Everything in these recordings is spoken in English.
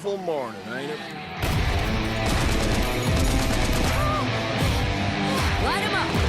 beautiful morning, ain't it? Light him up!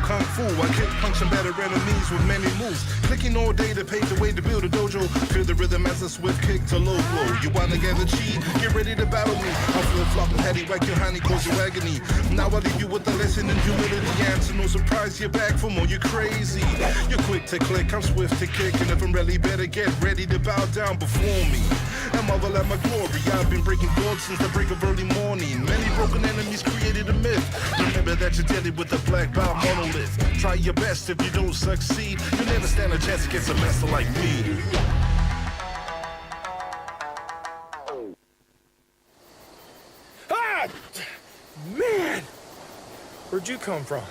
Kung Fu. I kick punch and batter enemies with many moves. Clicking all day to pave the way to build a dojo. Feel the rhythm as a swift kick to low blow. You wanna get a cheat? Get ready to battle me. I'll flip flop and heady whack your honey, cause you agony. Now I leave you with a lesson in humility. Answer no surprise, you're back for more. You're crazy. You're quick to click, I'm swift to kick. And if I'm really better, get ready to bow down before me. And marvel at my glory. I've been breaking boards since the break of early morning. Many broken enemies created a myth. Remember that you're dealing with a black belt monolith. Try your best, if you don't succeed, you never stand a chance against a master like me. Ah! Man! Where'd you come from?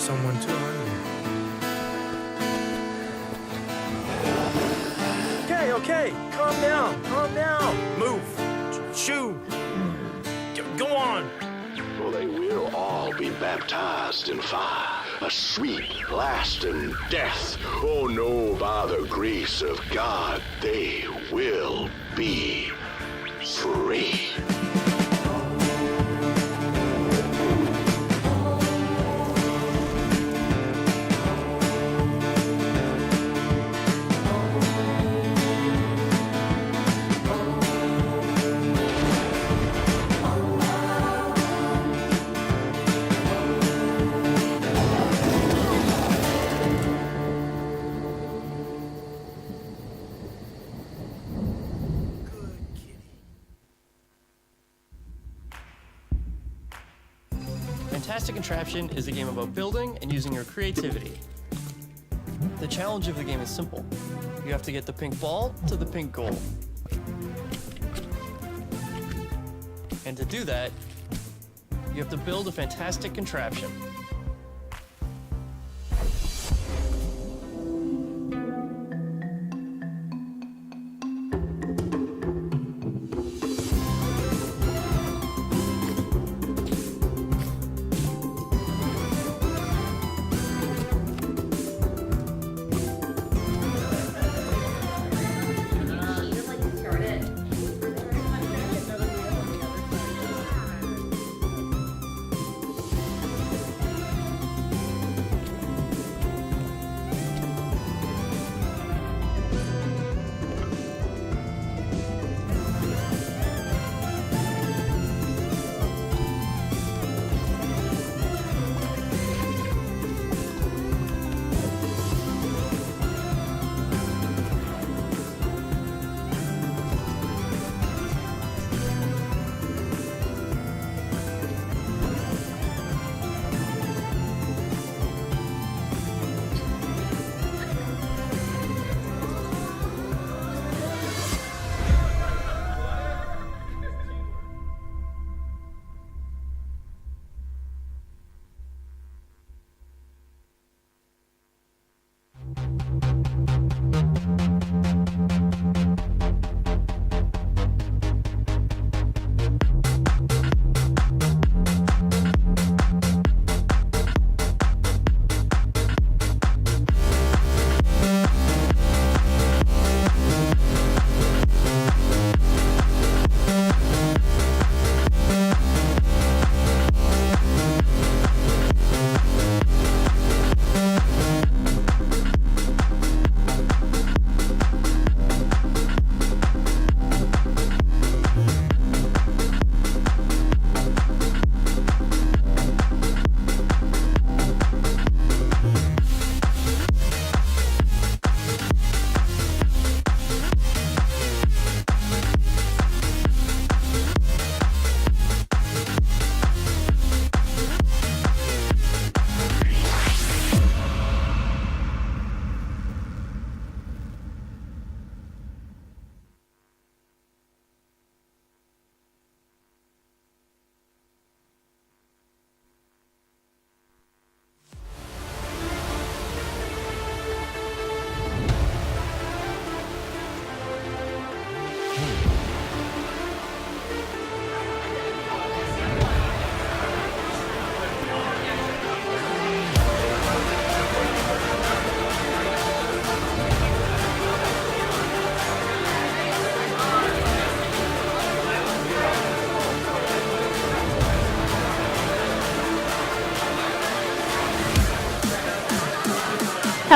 someone too, aren't you? Okay, calm down. Move, chew, go on. For they will all be baptized in fire, a sweet, lasting death. Oh no, by the grace of God, they will be free. Fantastic Contraption is a game about building and using your creativity. The challenge of the game is simple. You have to get the pink ball to the pink goal. And to do that, you have to build a fantastic contraption.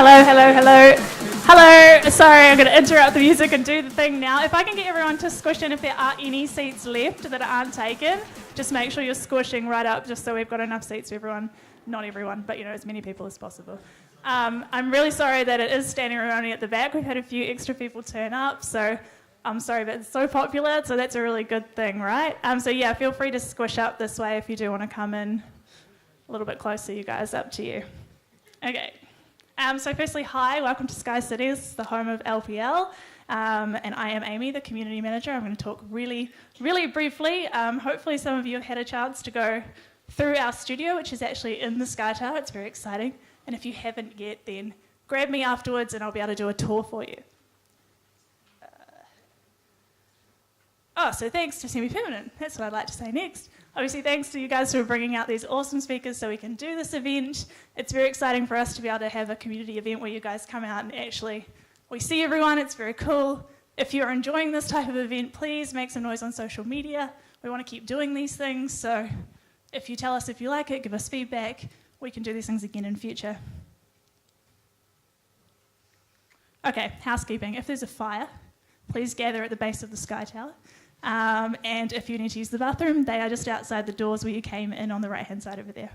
Hello. Sorry, I'm going to interrupt the music and do the thing now. If I can get everyone to squish in if there are any seats left that aren't taken, just make sure you're squishing right up just so we've got enough seats for everyone. Not everyone, but as many people as possible. I'm really sorry that it is standing room only at the back. We've had a few extra people turn up, so I'm sorry, but it's so popular, so that's a really good thing, right? So yeah, feel free to squish up this way if you do want to come in a little bit closer, you guys, up to you. Okay. So firstly, hi, welcome to SKYCITY. This is the home of LPL, and I am Amy, the community manager. I'm going to talk really, really briefly. Hopefully some of you have had a chance to go through our studio, which is actually in the Sky Tower. It's very exciting. And if you haven't yet, then grab me afterwards and I'll be able to do a tour for you. So thanks to Semi-Permanent. That's what I'd like to say next. Obviously, thanks to you guys for bringing out these awesome speakers so we can do this event. It's very exciting for us to be able to have a community event where you guys come out and actually we see everyone. It's very cool. If you're enjoying this type of event, please make some noise on social media. We want to keep doing these things, so if you tell us if you like it, give us feedback, we can do these things again in future. Okay, housekeeping. If there's a fire, please gather at the base of the Sky Tower. And if you need to use the bathroom, they are just outside the doors where you came in on the right-hand side over there.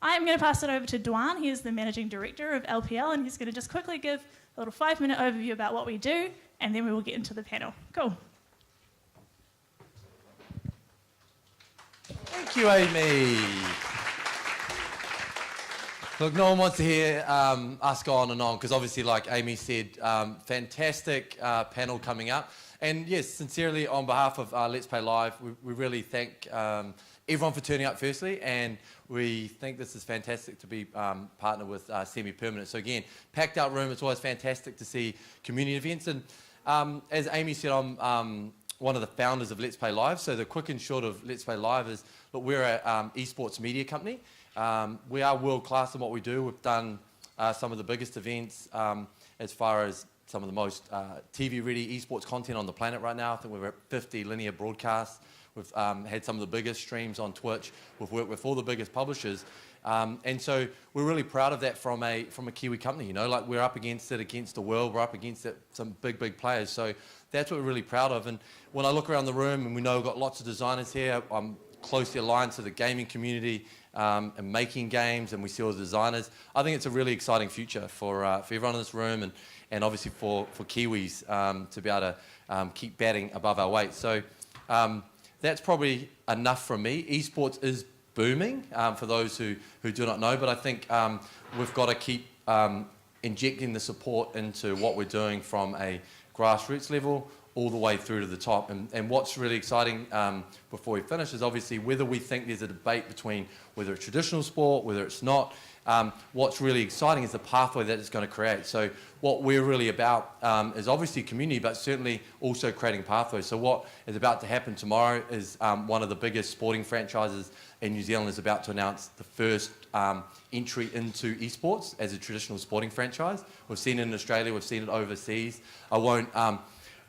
I am going to pass it over to Duan. He is the Managing Director of LPL, and he's going to just quickly give a little 5-minute overview about what we do, and then we will get into the panel. Cool. Thank you, Amy. Look, no one wants to hear us go on and on, because obviously, like Amy said, fantastic panel coming up. And yes, sincerely, on behalf of Let's Play Live, we really thank everyone for turning up firstly, and we think this is fantastic to be partnered with Semi-Permanent. So again, packed out room, it's always fantastic to see community events. And as Amy said, I'm one of the founders of Let's Play Live. So the quick and short of Let's Play Live is, look, we're an esports media company. We are world class in what we do. We've done some of the biggest events as far as some of the most TV-ready esports content on the planet right now. I think we're at 50 linear broadcasts. We've had some of the biggest streams on Twitch. We've worked with all the biggest publishers. And so we're really proud of that from a Kiwi company. You know, like we're up against it, against the world. We're up against it, some big players. So that's what we're really proud of. And when I look around the room, and we know we've got lots of designers here, I'm closely aligned to the gaming community and making games, and we see all the designers. I think it's a really exciting future for everyone in this room, and obviously for Kiwis to be able to keep batting above our weight. So that's probably enough from me. Esports is booming, for those who do not know, but I think we've got to keep injecting the support into what we're doing from a grassroots level all the way through to the top. And what's really exciting before we finish is obviously whether we think there's a debate between whether it's traditional sport, whether it's not. What's really exciting is the pathway that it's going to create. So what we're really about is obviously community, but certainly also creating pathways. So what is about to happen tomorrow is one of the biggest sporting franchises in New Zealand is about to announce the first entry into esports as a traditional sporting franchise. We've seen it in Australia, we've seen it overseas. I won't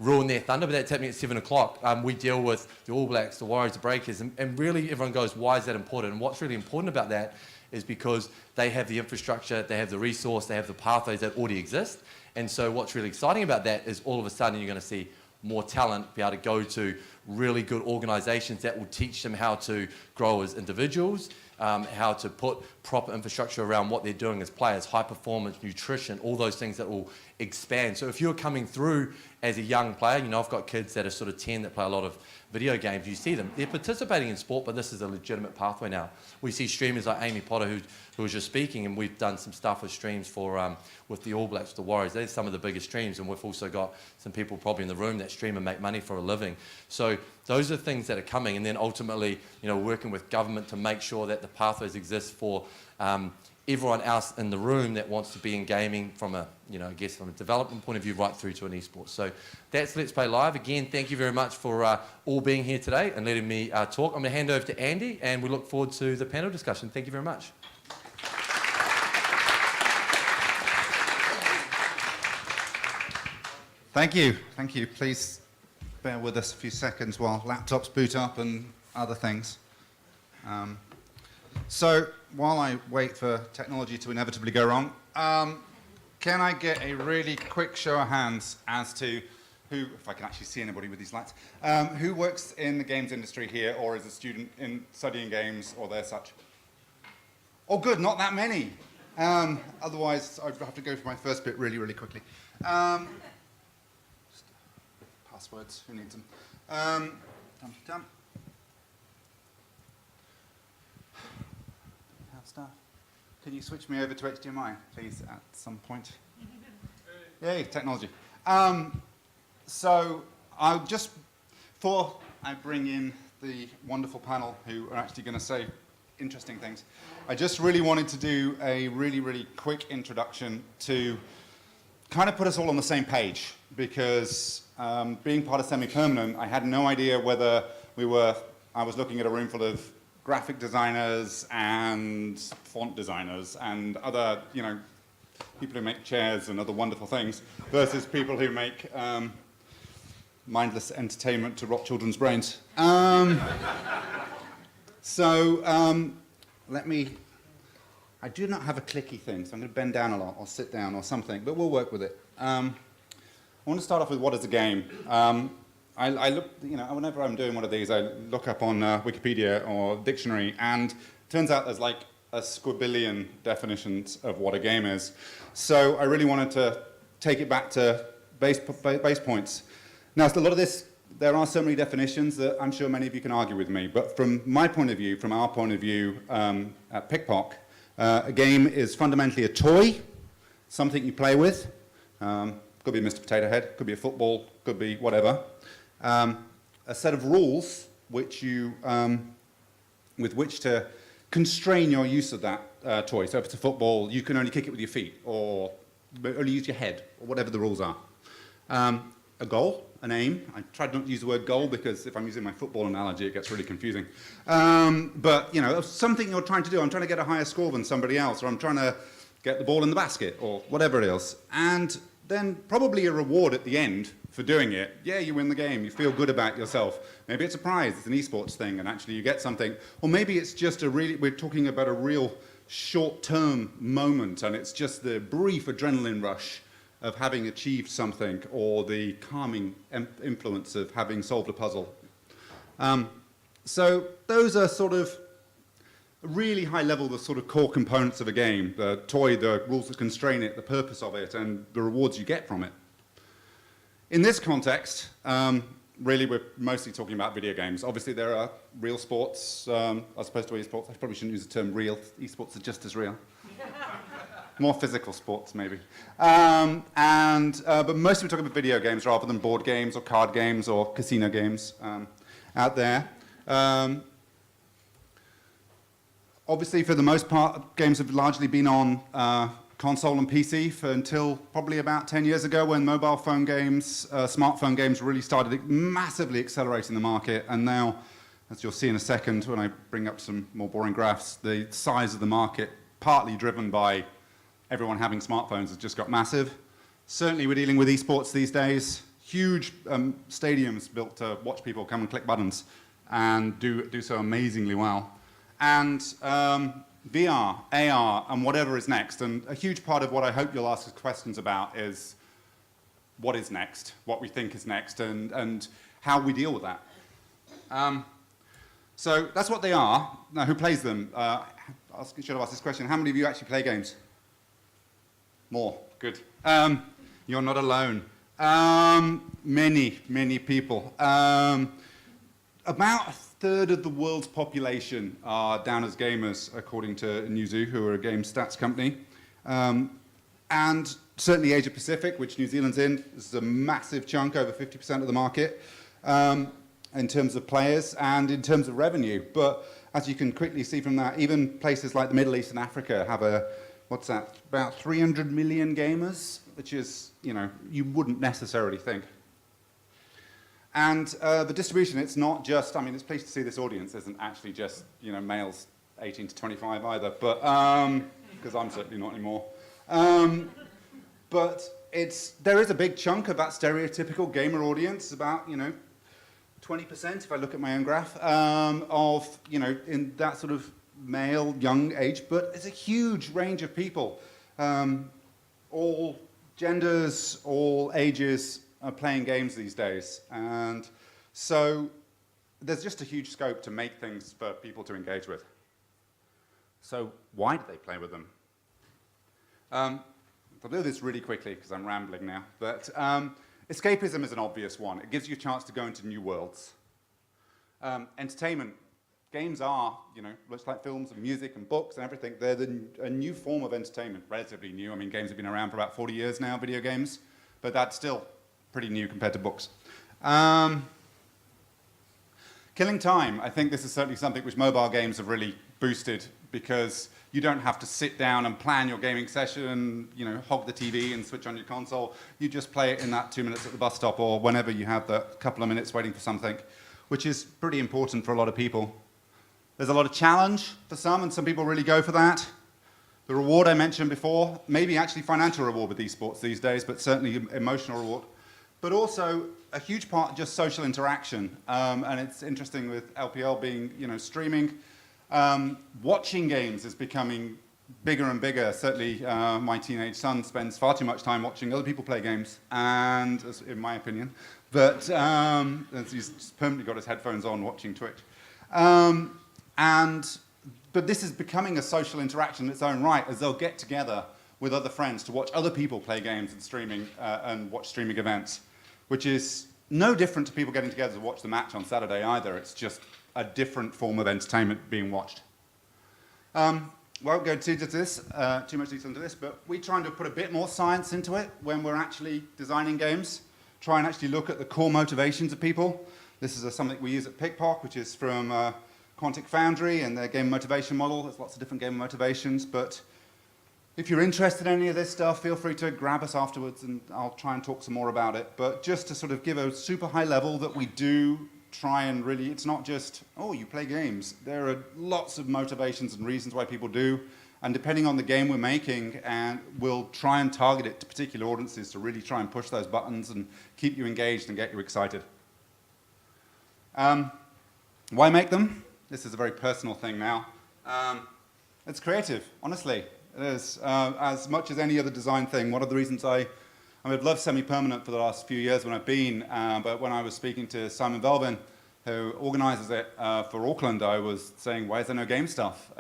ruin their thunder, but that's happening at 7 o'clock. We deal with the All Blacks, the Warriors, the Breakers, and really everyone goes, why is that important? And what's really important about that is because they have the infrastructure, they have the resource, they have the pathways that already exist. And so what's really exciting about that is all of a sudden you're going to see more talent be able to go to really good organisations that will teach them how to grow as individuals, how to put proper infrastructure around what they're doing as players, high performance, nutrition, all those things that will expand. So if you're coming through as a young player, you know, I've got kids that are sort of 10 that play a lot of video games, you see them, they're participating in sport, but this is a legitimate pathway now. We see streamers like Amy Potter, who was just speaking, and we've done some stuff with streams for with the All Blacks, the Warriors. They're some of the biggest streams, and we've also got some people probably in the room that stream and make money for a living. So those are things that are coming, and then ultimately, you know, working with government to make sure that the pathways exist for everyone else in the room that wants to be in gaming from a, you know, I guess from a development point of view right through to an esports. So that's Let's Play Live. Again, thank you very much for all being here today and letting me talk. I'm going to hand over to Andy, and we look forward to the panel discussion. Thank you very much. Thank you. Thank you. Please bear with us a few seconds while laptops boot up and other things. So while I wait for technology to inevitably go wrong, can I get a really quick show of hands as to who, if I can actually see anybody with these lights, who works in the games industry here or is a student in studying games or there's such? Oh, good, not that many. Otherwise, I'd have to go for my first bit really, really quickly. Passwords, who needs them? Dum. Stuff. Can you switch me over to HDMI, please, at some point? Yay, technology. So I'll just, before I bring in the wonderful panel who are actually going to say interesting things. I just really wanted to do a really, really quick introduction to kind of put us all on the same page, because being part of Semi-Permanent, I had no idea whether I was looking at a room full of graphic designers and font designers and other, people who make chairs and other wonderful things, versus people who make mindless entertainment to rot children's brains. I do not have a clicky thing, so I'm going to bend down a lot or sit down or something, but we'll work with it. I want to start off with what is a game. I look, whenever I'm doing one of these, I look up on Wikipedia or dictionary, and it turns out there's like a squabillion definitions of what a game is. So I really wanted to take it back to base points. Now, a lot of this, there are so many definitions that I'm sure many of you can argue with me, but from my point of view, from our point of view at Pickpock, a game is fundamentally a toy, something you play with. Could be a Mr. Potato Head, could be a football, could be whatever. A set of rules which with which to constrain your use of that toy. So if it's a football, you can only kick it with your feet, or only use your head, or whatever the rules are. A goal, an aim. I tried not to use the word goal because if I'm using my football analogy, it gets really confusing. But, something you're trying to do. I'm trying to get a higher score than somebody else, or I'm trying to get the ball in the basket, or whatever it is. And then probably a reward at the end for doing it. Yeah, you win the game. You feel good about yourself. Maybe it's a prize. It's an esports thing, and actually you get something. Or maybe it's just we're talking about a real short-term moment, and it's just the brief adrenaline rush of having achieved something, or the calming influence of having solved a puzzle. So those are sort of really high level, the sort of core components of a game: the toy, the rules that constrain it, the purpose of it, and the rewards you get from it. In this context, really we're mostly talking about video games. Obviously there are real sports as opposed to esports. I probably shouldn't use the term real. Esports are just as real. More physical sports, maybe. But mostly we talk about video games rather than board games or card games or casino games out there. Obviously, for the most part, games have largely been on console and PC until probably about 10 years ago, when mobile phone games, smartphone games really started massively accelerating the market. And now, as you'll see in a second when I bring up some more boring graphs, the size of the market, partly driven by everyone having smartphones, has just got massive. Certainly we're dealing with esports these days. Huge stadiums built to watch people come and click buttons and do so amazingly well. And VR, AR, and whatever is next. And a huge part of what I hope you'll ask us questions about is what is next, what we think is next, and how we deal with that. So that's what they are. Now, who plays them? I should have asked this question. How many of you actually play games? More. Good. You're not alone. Many people. About a third of the world's population are down as gamers, according to Newzoo, who are a game stats company. And certainly Asia Pacific, which New Zealand's in, is a massive chunk, over 50% of the market, in terms of players and in terms of revenue. But as you can quickly see from that, even places like the Middle East and Africa have about 300 million gamers, which is, you wouldn't necessarily think. And the distribution, it's not just, it's pleased to see this audience isn't actually just, males 18 to 25 either, but, because I'm certainly not anymore. But there is a big chunk of that stereotypical gamer audience, about, 20%, if I look at my own graph, of, in that sort of male, young age, but it's a huge range of people. All genders, all ages are playing games these days. And so there's just a huge scope to make things for people to engage with. So why do they play with them? I'll do this really quickly because I'm rambling now. But escapism is an obvious one. It gives you a chance to go into new worlds. Entertainment. Games are, much like films and music and books and everything, they're a new form of entertainment, relatively new. Games have been around for about 40 years now, video games, but that's still pretty new compared to books. Killing time. I think this is certainly something which mobile games have really boosted because you don't have to sit down and plan your gaming session, you know, hog the TV and switch on your console. You just play it in that 2 minutes at the bus stop or whenever you have that couple of minutes waiting for something, which is pretty important for a lot of people. There's a lot of challenge for some, and some people really go for that. The reward I mentioned before, maybe actually financial reward with esports these days, but certainly emotional reward. But also a huge part just social interaction. And it's interesting with LPL being, you know, streaming. Watching games is becoming bigger and bigger. Certainly my teenage son spends far too much time watching other people play games, and in my opinion. But he's permanently got his headphones on watching Twitch. But this is becoming a social interaction in its own right, as they'll get together with other friends to watch other people play games and streaming and watch streaming events, which is no different to people getting together to watch the match on Saturday either. It's just a different form of entertainment being watched. Won't go too much detail into this, but we try to put a bit more science into it when we're actually designing games. Try and actually look at the core motivations of people. This is something we use at PicPoc, which is from Quantic Foundry and their game motivation model. There's lots of different game motivations, but if you're interested in any of this stuff, feel free to grab us afterwards and I'll try and talk some more about it. But just to sort of give a super high level that we do try and really, it's not just, oh, you play games. There are lots of motivations and reasons why people do. And depending on the game we're making, and we'll try and target it to particular audiences to really try and push those buttons and keep you engaged and get you excited. Why make them? This is a very personal thing now. It's creative, honestly. It is. As much as any other design thing, one of the reasons I've loved semi-permanent for the last few years when I've been, but when I was speaking to Simon Velvin, who organizes it for Auckland, I was saying, why is there no game stuff?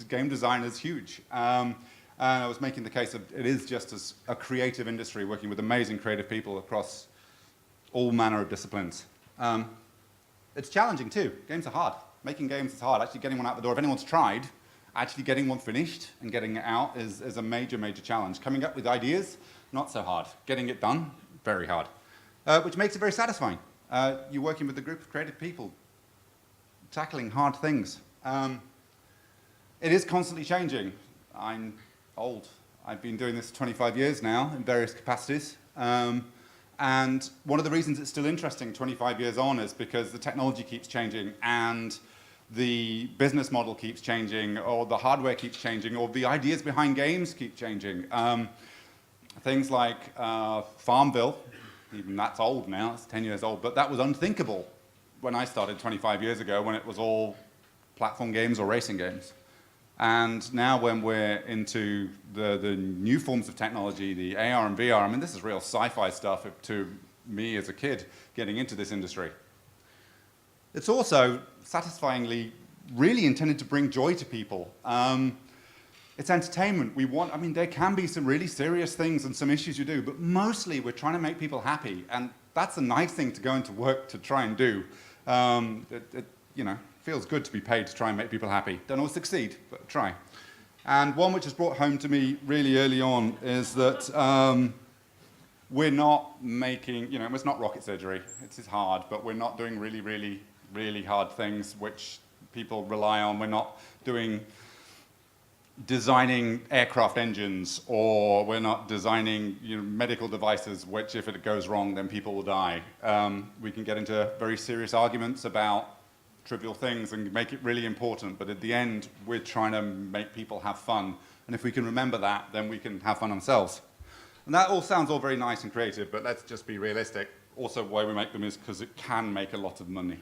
Game design is huge. And I was making the case of it is just as a creative industry, working with amazing creative people across all manner of disciplines. It's challenging too. Games are hard. Making games is hard. Actually getting one out the door, if anyone's tried, actually getting one finished and getting it out is a major, major challenge. Coming up with ideas, not so hard. Getting it done, very hard. Which makes it very satisfying. You're working with a group of creative people, tackling hard things. It is constantly changing. I'm old. I've been doing this 25 years now in various capacities. And one of the reasons it's still interesting 25 years on is because the technology keeps changing and the business model keeps changing, or the hardware keeps changing, or the ideas behind games keep changing. Things like Farmville, even that's old now, it's 10 years old, but that was unthinkable when I started 25 years ago, when it was all platform games or racing games. And now when we're into the new forms of technology, the AR and VR, I mean, this is real sci-fi stuff to me as a kid getting into this industry. It's also satisfyingly really intended to bring joy to people. It's entertainment. I mean, there can be some really serious things and some issues you do, but mostly we're trying to make people happy. And that's a nice thing to go into work to try and do. You know, feels good to be paid to try and make people happy. Don't always succeed, but try. And one which was brought home to me really early on is that we're not making, you know, it's not rocket surgery. It's hard, but we're not doing really, really, really hard things which people rely on. We're not designing aircraft engines, or we're not designing medical devices which, if it goes wrong, then people will die. We can get into very serious arguments about trivial things and make it really important, but at the end, we're trying to make people have fun. And if we can remember that, then we can have fun ourselves. And that all sounds all very nice and creative, but let's just be realistic. Also, why we make them is because it can make a lot of money.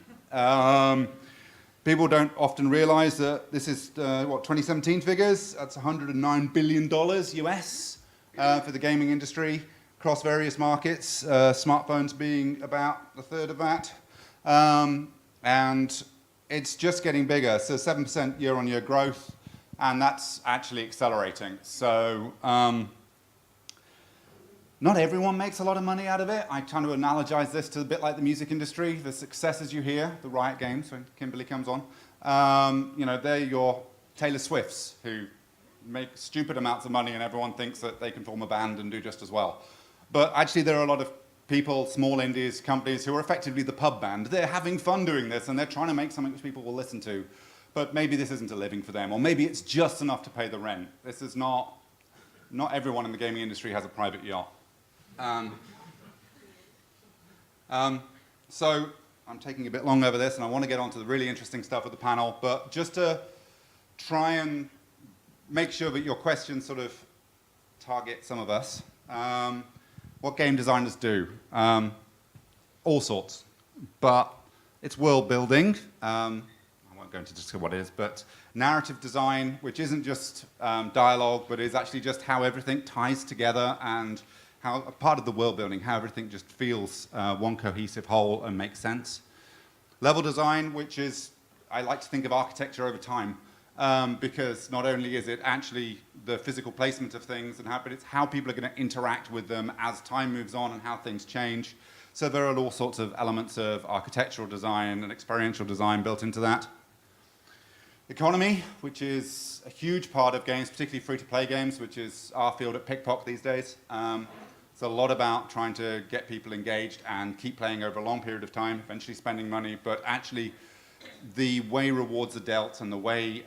People don't often realize that this is, 2017 figures? That's $109 billion US for the gaming industry across various markets, smartphones being about a third of that. And it's just getting bigger, so 7% year-on-year growth, and that's actually accelerating. So not everyone makes a lot of money out of it. I try to analogize this to a bit like the music industry. The successes you hear, the Riot Games, when Kimberly comes on, they're your Taylor Swifts who make stupid amounts of money and everyone thinks that they can form a band and do just as well. But actually there are a lot of people, small indies, companies who are effectively the pub band. They're having fun doing this and they're trying to make something which people will listen to. but maybe this isn't a living for them, or maybe it's just enough to pay the rent. This is not everyone in the gaming industry has a private yacht. So I'm taking a bit long over this, and I want to get on to the really interesting stuff of the panel, but just to try and make sure that your questions sort of target some of us. What game designers do? All sorts, but it's world building. I won't go into just what it is, but narrative design, which isn't just dialogue, but is actually just how everything ties together and how a part of the world building, how everything just feels one cohesive whole and makes sense. Level design, which is, I like to think of architecture over time, because not only is it actually the physical placement of things, but it's how people are going to interact with them as time moves on and how things change. So there are all sorts of elements of architectural design and experiential design built into that. Economy, which is a huge part of games, particularly free-to-play games, which is our field at Pickpock these days. It's a lot about trying to get people engaged and keep playing over a long period of time, eventually spending money, but actually the way rewards are dealt and the way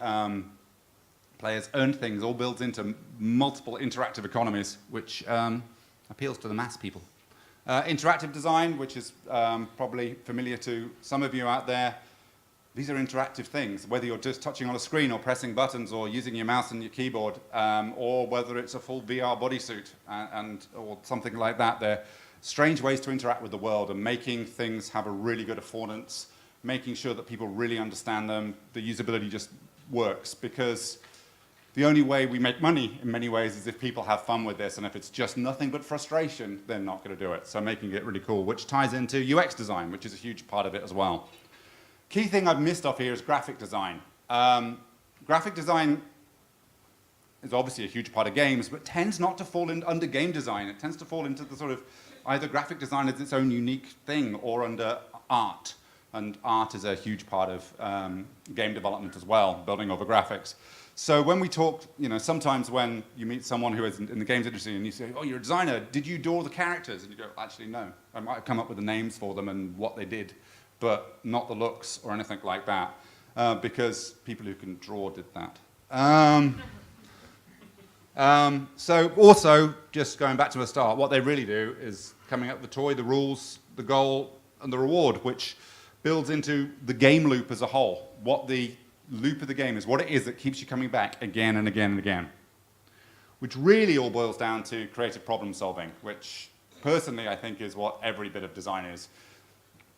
players earn things all builds into multiple interactive economies, which appeals to the mass people. Interactive design, which is probably familiar to some of you out there. These are interactive things, whether you're just touching on a screen or pressing buttons or using your mouse and your keyboard, or whether it's a full VR bodysuit or something like that. They're strange ways to interact with the world and making things have a really good affordance, making sure that people really understand them. The usability just works, because the only way we make money in many ways is if people have fun with this, and if it's just nothing but frustration, they're not going to do it. So making it really cool, which ties into UX design, which is a huge part of it as well. Key thing I've missed off here is graphic design. Graphic design is obviously a huge part of games, but tends not to fall under game design. It tends to fall into the sort of either graphic design as its own unique thing or under art. And art is a huge part of game development as well, building over graphics. So when we talk, sometimes when you meet someone who is in the games industry and you say, oh, you're a designer, did you do all the characters? And you go, actually, no. I might have come up with the names for them and what they did, but not the looks or anything like that, because people who can draw did that. So also, just going back to the start, what they really do is coming up with the toy, the rules, the goal, and the reward, which builds into the game loop as a whole. What the loop of the game is, what it is that keeps you coming back again and again and again. Which really all boils down to creative problem solving, which personally I think is what every bit of design is.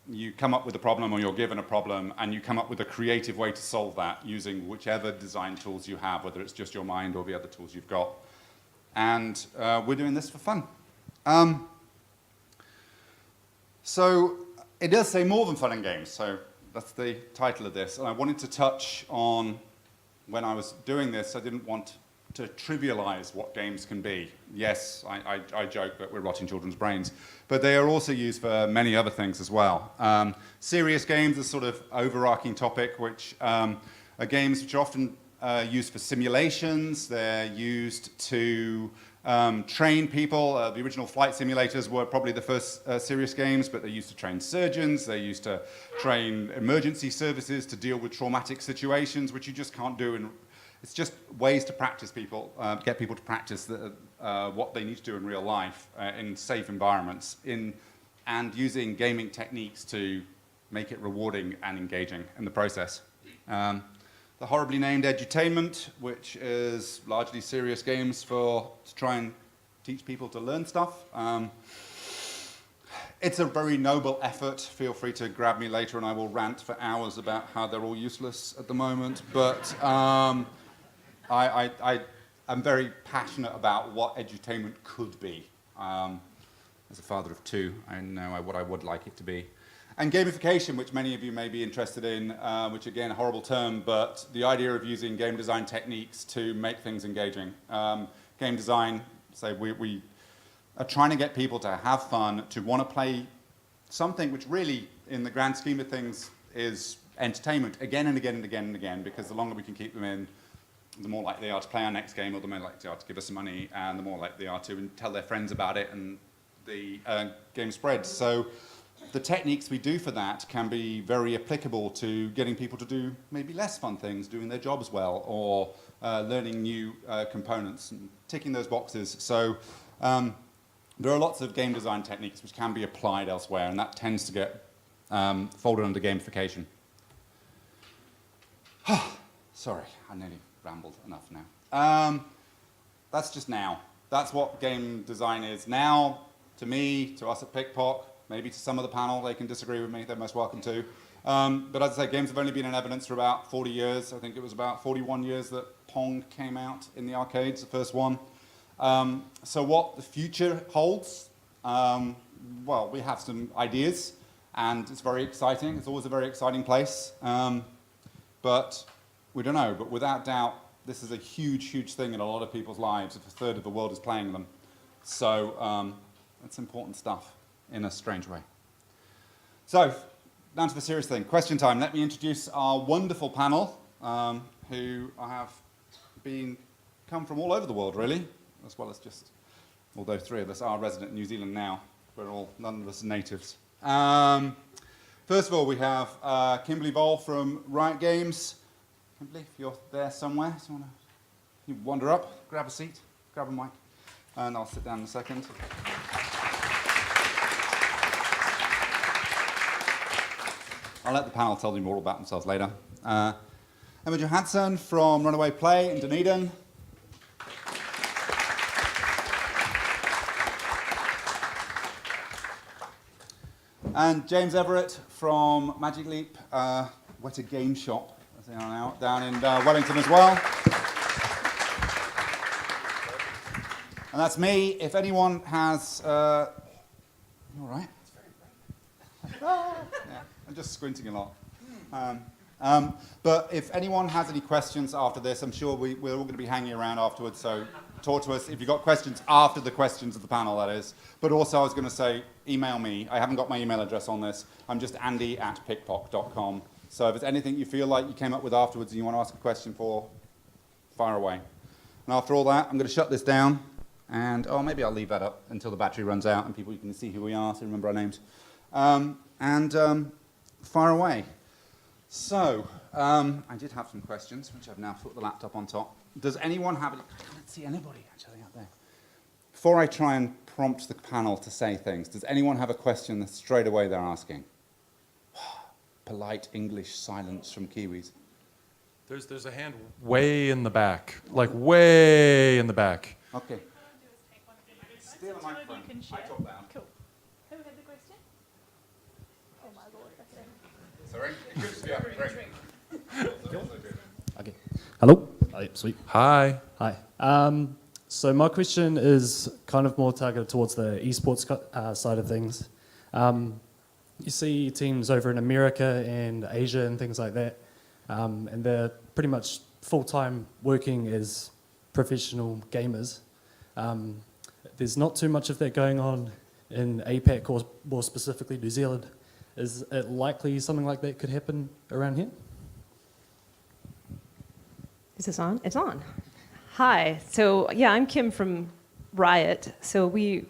You come up with a problem, or you're given a problem, and you come up with a creative way to solve that using whichever design tools you have, whether it's just your mind or the other tools you've got. And we're doing this for fun. So it does say more than fun and games, so that's the title of this. And I wanted to touch on, when I was doing this, I didn't want to trivialize what games can be. Yes, I joke that we're rotting children's brains, but they are also used for many other things as well. Serious games is sort of overarching topic, which are games which are often used for simulations. They're used to train people. The original flight simulators were probably the first serious games, but they're used to train surgeons. They're used to train emergency services to deal with traumatic situations, which you just can't do. It's just ways to practice people, get people to practice what they need to do in real life in safe environments, and using gaming techniques to make it rewarding and engaging in the process. The horribly named edutainment, which is largely serious games to try and teach people to learn stuff. It's a very noble effort. Feel free to grab me later and I will rant for hours about how they're all useless at the moment. But I'm very passionate about what edutainment could be. As a father of two, I know what I would like it to be. And gamification, which many of you may be interested in, which again, a horrible term, but the idea of using game design techniques to make things engaging. Game design, we are trying to get people to have fun, to want to play something which really, in the grand scheme of things, is entertainment again and again and again and again, because the longer we can keep them in, the more likely they are to play our next game, or the more likely they are to give us some money, and the more likely they are to tell their friends about it, and the game spreads. So the techniques we do for that can be very applicable to getting people to do maybe less fun things, doing their jobs well, or learning new components and ticking those boxes. So there are lots of game design techniques which can be applied elsewhere, and that tends to get folded under gamification. Sorry, I nearly rambled enough now. That's just now. That's what game design is now, to me, to us at PickPock, maybe to some of the panel. They can disagree with me, they're most welcome to. But as I say, games have only been in evidence for about 40 years. I think it was about 41 years that Pong came out in the arcades, the first one. So what the future holds, well, we have some ideas, and it's very exciting. It's always a very exciting place. But we don't know. But without doubt, this is a huge, huge thing in a lot of people's lives if a third of the world is playing them. So it's important stuff in a strange way. So, down to the serious thing. Question time. Let me introduce our wonderful panel, who have come from all over the world, really, as well as just, although three of us are resident in New Zealand now, none of us are natives. First of all, we have Kimberly Voll from Riot Games. Kimberly, if you're there somewhere, so you wander up, grab a seat, grab a mic, and I'll sit down in a second. I'll let the panel tell you more about themselves later. Johansson from Runaway Play in Dunedin. And James Everett from Magic Leap, What a Game Shop, as they are now, down in Wellington as well. And that's me. If anyone has... you all right? Yeah, I'm just squinting a lot. But if anyone has any questions after this, I'm sure we're all going to be hanging around afterwards, so talk to us if you've got questions after the questions of the panel, that is. But also I was going to say, email me. I haven't got my email address on this. I'm just andy@pickpock.com. So if there's anything you feel like you came up with afterwards and you want to ask a question for, fire away. And after all that, I'm going to shut this down. And, maybe I'll leave that up until the battery runs out and people can see who we are, so remember our names. Fire away. So, I did have some questions, which I've now put the laptop on top. Does anyone have any? I can't see anybody actually out there. Before I try and prompt the panel to say things, does anyone have a question that straight away they're asking? Polite English silence from Kiwis. There's a hand way in the back, like way in the back. Okay. Steal a microphone. I talk loud. Cool. Who had the question? Oh my lord. Okay. Sorry? Yeah, Okay. Hello? Oh, yeah, sweet. Hi. Hi. So my question is kind of more targeted towards the esports side of things. You see teams over in America and Asia and things like that, and they're pretty much full-time working as professional gamers. There's not too much of that going on in APAC or more specifically New Zealand. Is it likely something like that could happen around here? Is this on? It's on. Hi. So yeah, I'm Kim from Riot. So we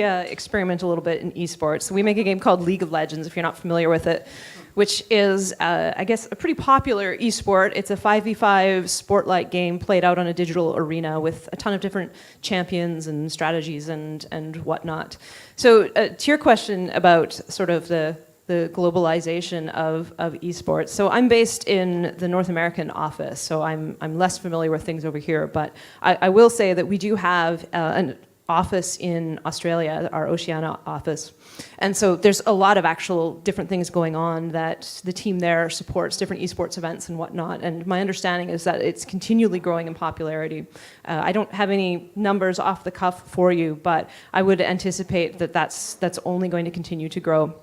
experiment a little bit in esports. So we make a game called League of Legends, if you're not familiar with it, which is, I guess, a pretty popular esport. It's a 5v5 sport-like game played out on a digital arena with a ton of different champions and strategies and whatnot. So to your question about sort of the globalization of esports. So I'm based in the North American office, so I'm less familiar with things over here, but I will say that we do have an office in Australia, our Oceania office. And so there's a lot of actual different things going on that the team there supports, different esports events and whatnot. And my understanding is that it's continually growing in popularity. I don't have any numbers off the cuff for you, but I would anticipate that that's only going to continue to grow.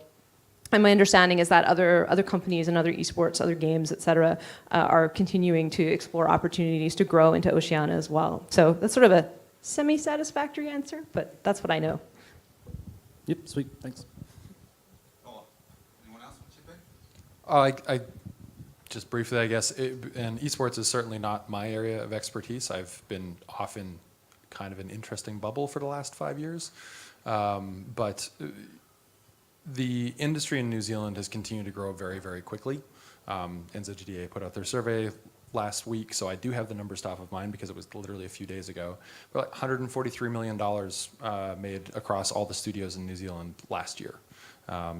And my understanding is that other companies and other esports, other games, et cetera, are continuing to explore opportunities to grow into Oceania as well. So that's sort of a semi-satisfactory answer, but that's what I know. Yep, sweet, thanks. Anyone else want to chip in? I just briefly, I guess, and esports is certainly not my area of expertise. I've been off in kind of an interesting bubble for the last 5 years, but The industry in New Zealand has continued to grow very, very quickly. NZGDA put out their survey last week, so I do have the numbers top of mind because it was literally a few days ago. But $143 million made across all the studios in New Zealand last year.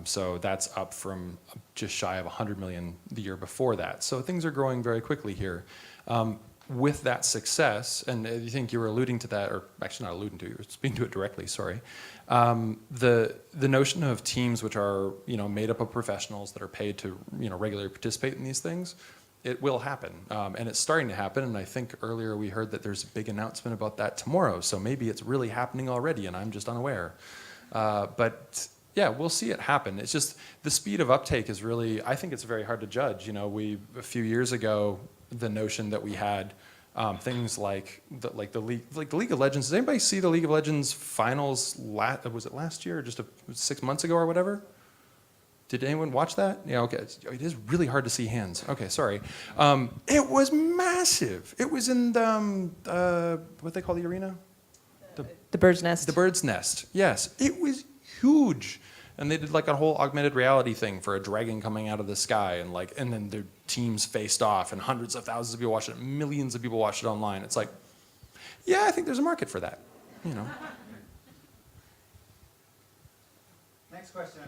So that's up from just shy of 100 million the year before that. So things are growing very quickly here. With that success, and I think you were alluding to that, or actually not alluding to, you were speaking to it directly, sorry. The notion of teams which are, made up of professionals that are paid to, regularly participate in these things, it will happen. And it's starting to happen, and I think earlier we heard that there's a big announcement about that tomorrow, so maybe it's really happening already and I'm just unaware. But yeah, we'll see it happen. It's just the speed of uptake is really, I think it's very hard to judge. A few years ago, the notion that we had things like the League of Legends. Does anybody see the League of Legends finals? Was it last year or just 6 months ago or whatever? Did anyone watch that? Yeah, okay. It is really hard to see hands. Okay, sorry. It was massive. It was in the what they call the arena? The Bird's Nest. The Bird's Nest. Yes, it was huge. And they did like a whole augmented reality thing for a dragon coming out of the sky, and then their teams faced off, and hundreds of thousands of people watched it, millions of people watched it online. It's like, yeah, I think there's a market for that, Next question,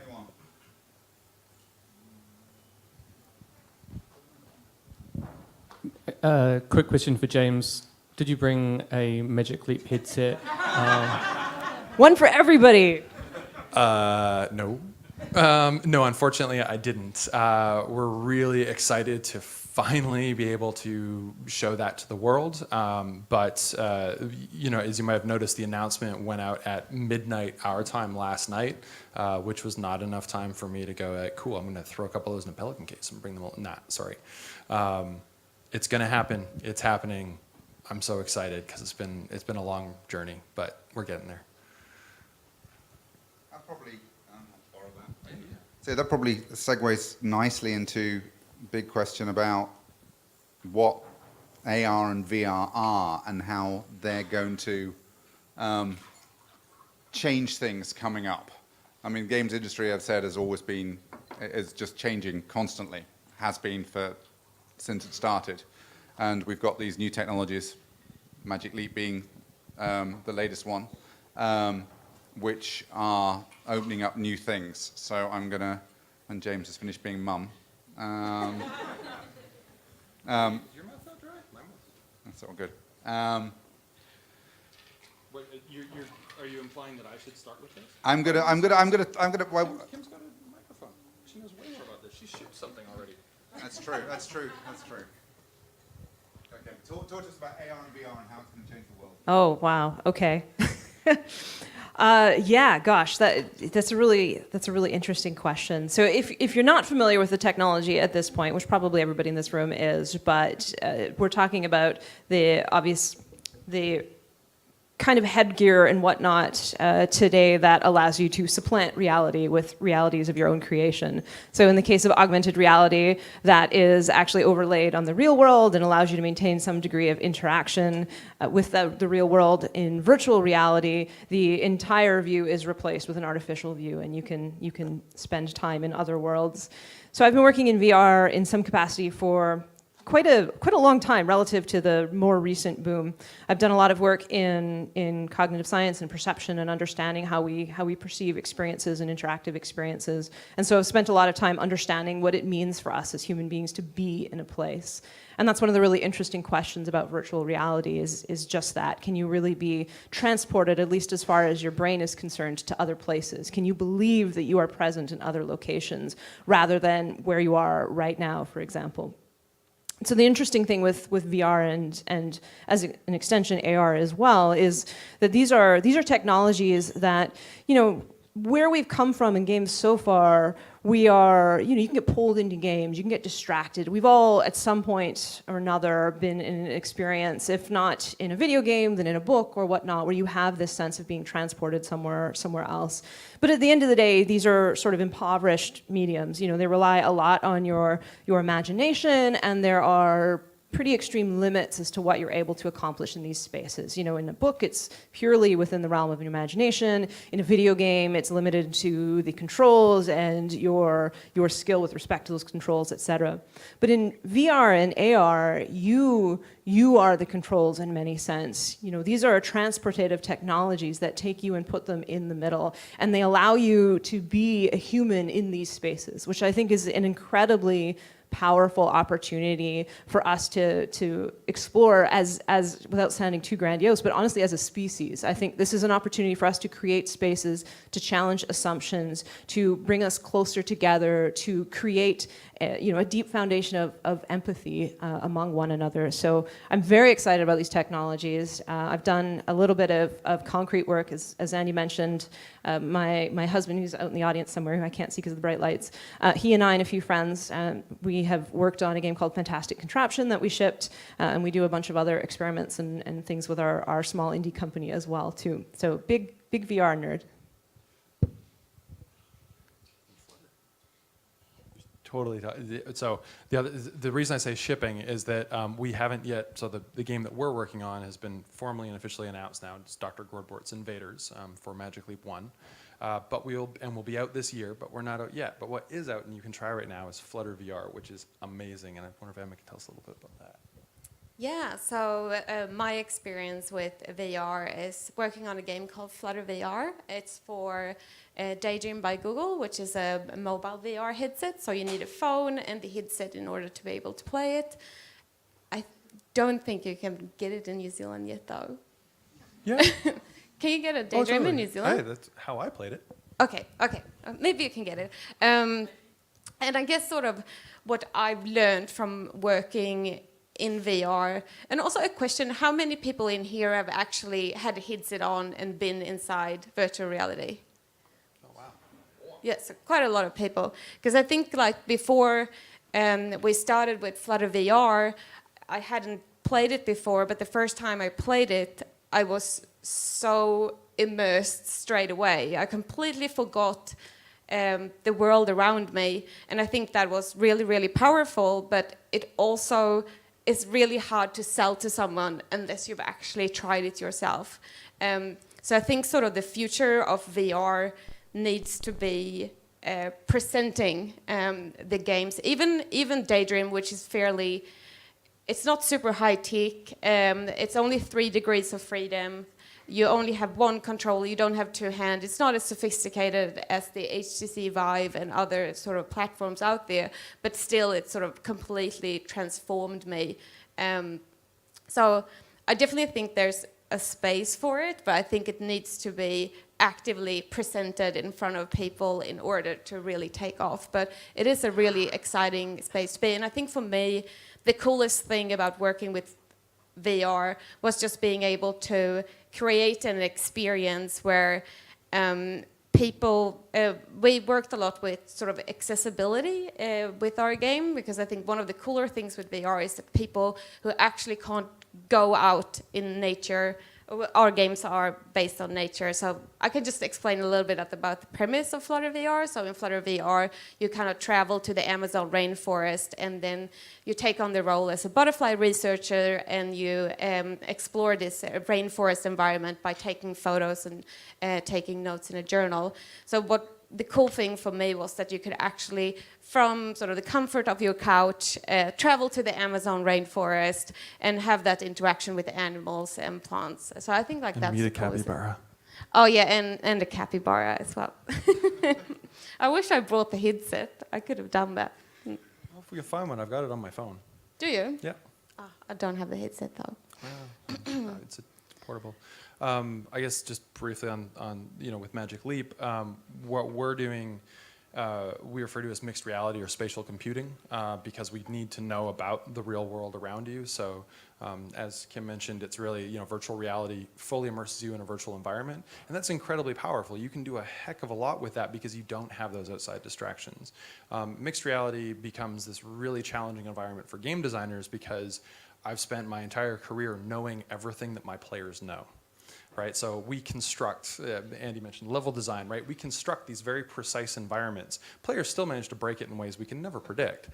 anyone? Quick question for James. Did you bring a Magic Leap headset? One for everybody. No. No, unfortunately, I didn't. We're really excited to finally be able to show that to the world. But as you might have noticed, the announcement went out at midnight our time last night, which was not enough time for me to go, cool, I'm going to throw a couple of those in a Pelican case and bring them all. Nah, sorry. It's going to happen. It's happening. I'm so excited because it's been a long journey, but we're getting there. Probably borrow that. So that probably segues nicely into a big question about what AR and VR are and how they're going to change things coming up. I mean, the games industry, I've said, is just changing constantly. Has been since it started, and we've got these new technologies, Magic Leap being the latest one. Which are opening up new things. So I'm gonna, when James has finished being mum. Your mouth not dry? My mouth. That's all good. Wait, are you implying that I should start with this? I'm gonna. Kim's got a microphone. She knows way more about this. She shoots something already. That's true. Okay, talk to us about AR and VR and how it's going to change the world. Oh, wow. Okay. Yeah, gosh, that's a really interesting question. So if you're not familiar with the technology at this point, which probably everybody in this room is, but we're talking about the kind of headgear and whatnot today that allows you to supplant reality with realities of your own creation. So in the case of augmented reality, that is actually overlaid on the real world and allows you to maintain some degree of interaction with the real world. In virtual reality, the entire view is replaced with an artificial view, and you can spend time in other worlds. So I've been working in VR in some capacity for quite a long time relative to the more recent boom. I've done a lot of work in cognitive science and perception and understanding how we perceive experiences and interactive experiences. And so I've spent a lot of time understanding what it means for us as human beings to be in a place. And that's one of the really interesting questions about virtual reality is just that. Can you really be transported, at least as far as your brain is concerned, to other places? Can you believe that you are present in other locations rather than where you are right now, for example? So the interesting thing with VR and as an extension AR as well is that these are technologies that, where we've come from in games so far, we are, you can get pulled into games, you can get distracted. We've all, at some point or another, been in an experience, if not in a video game, then in a book or whatnot, where you have this sense of being transported somewhere else. But at the end of the day, these are sort of impoverished mediums. They rely a lot on your imagination, and there are pretty extreme limits as to what you're able to accomplish in these spaces. You know, in a book, it's purely within the realm of your imagination. In a video game, it's limited to the controls and your skill with respect to those controls, etc. But in VR and AR, you are the controls in many sense. You know, these are transportative technologies that take you and put them in the middle, and they allow you to be a human in these spaces, which I think is an incredibly powerful opportunity for us to explore as without sounding too grandiose, but honestly as a species. I think this is an opportunity for us to create spaces, to challenge assumptions, to bring us closer together, to create a deep foundation of empathy among one another. So I'm very excited about these technologies. I've done a little bit of concrete work, as Andy mentioned. My husband, who's out in the audience somewhere, who I can't see because of the bright lights, he and I and a few friends, we have worked on a game called Fantastic Contraption that we shipped, and we do a bunch of other experiments and things with our small indie company as well, too. So big VR nerd. Totally. So the reason I say shipping is that we haven't yet. So the game that we're working on has been formally and officially announced now. It's Dr. Gordbort's Invaders for Magic Leap 1, but we'll be out this year. But we're not out yet. But what is out and you can try right now is Flutter VR, which is amazing. And I wonder if Emma can tell us a little bit about that. Yeah, so my experience with VR is working on a game called Flutter VR. It's for Daydream by Google, which is a mobile VR headset. So you need a phone and the headset in order to be able to play it. I don't think you can get it in New Zealand yet, though. Yeah. Can you get a Daydream in New Zealand? Hey, that's how I played it. Okay. Maybe you can get it. And I guess sort of what I've learned from working in VR, and also a question, how many people in here have actually had a headset on and been inside virtual reality? Oh, wow. Yes, quite a lot of people. Because I think like before we started with Flutter VR, I hadn't played it before, but the first time I played it, I was so immersed straight away. I completely forgot the world around me, and I think that was really, really powerful, but it also is really hard to sell to someone unless you've actually tried it yourself. So I think sort of the future of VR needs to be presenting the games, even Daydream, which is fairly, it's not super high tech. It's only 3 degrees of freedom. You only have one controller, you don't have 2 hands. It's not as sophisticated as the HTC Vive and other sort of platforms out there, but still it sort of completely transformed me. So I definitely think there's a space for it, but I think it needs to be actively presented in front of people in order to really take off. But it is a really exciting space to be. And I think for me, the coolest thing about working with VR was just being able to create an experience where people, we worked a lot with sort of accessibility with our game, because I think one of the cooler things with VR is that people who actually can't go out in nature, our games are based on nature. So I can just explain a little bit about the premise of Flutter VR. So in Flutter VR, you kind of travel to the Amazon rainforest, and then you take on the role as a butterfly researcher, and you explore this rainforest environment by taking photos and taking notes in a journal. So what the cool thing for me was that you could actually, from sort of the comfort of your couch, travel to the Amazon rainforest and have that interaction with the animals and plants. So I think like and that's meet a the coolest thing. capybara. Oh yeah, and a capybara as well. I wish I brought the headset. I could have done that. Well, if we can find one, I've got it on my phone. Do you? Yeah. Oh, I don't have the headset though. It's portable. I guess just briefly on with Magic Leap, what we're doing, we refer to as mixed reality or spatial computing, because we need to know about the real world around you. So as Kim mentioned, it's really, virtual reality fully immerses you in a virtual environment, and that's incredibly powerful. You can do a heck of a lot with that because you don't have those outside distractions. Mixed reality becomes this really challenging environment for game designers because I've spent my entire career knowing everything that my players know. Right, so we construct, Andy mentioned level design, right? We construct these very precise environments. Players still manage to break it in ways we can never predict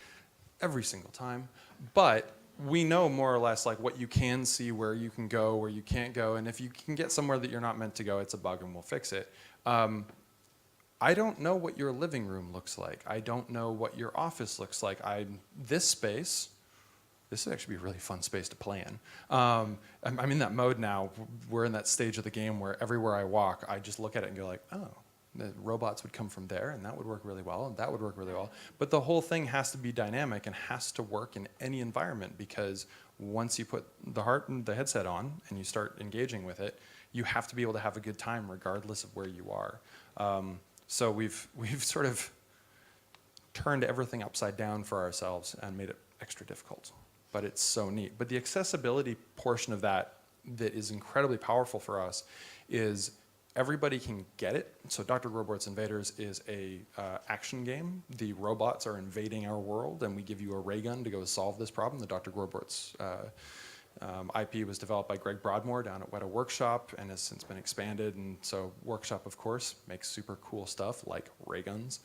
every single time, but we know more or less like what you can see, where you can go, where you can't go, and if you can get somewhere that you're not meant to go, it's a bug and we'll fix it. I don't know what your living room looks like. I don't know what your office looks like. This space, this would actually be a really fun space to play in. I'm in that mode now. We're in that stage of the game where everywhere I walk, I just look at it and go like, oh, the robots would come from there, and that would work really well, and that would work really well. But the whole thing has to be dynamic and has to work in any environment, because once you put the headset on and you start engaging with it, you have to be able to have a good time regardless of where you are. So we've sort of turned everything upside down for ourselves and made it extra difficult. But it's so neat. But the accessibility portion of that is incredibly powerful for us is everybody can get it. So Dr. Robort's Invaders is a action game. The robots are invading our world, and we give you a ray gun to go solve this problem. The Dr. Robort's IP was developed by Greg Broadmoor down at Weta Workshop and has since been expanded. And so Workshop, of course, makes super cool stuff like ray guns,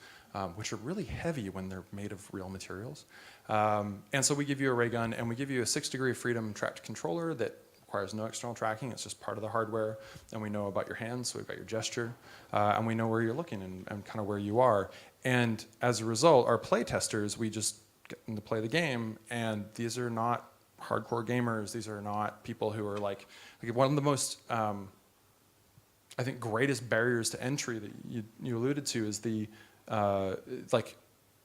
which are really heavy when they're made of real materials. And so we give you a ray gun, and we give you a 6-degree freedom tracked controller that requires no external tracking. It's just part of the hardware. And we know about your hands, so we've got your gesture. And we know where you're looking and kind of where you are. And as a result, our play testers, we just get them to play the game, and these are not hardcore gamers. These are not people who are like one of the most, I think, greatest barriers to entry that you alluded to is the, like,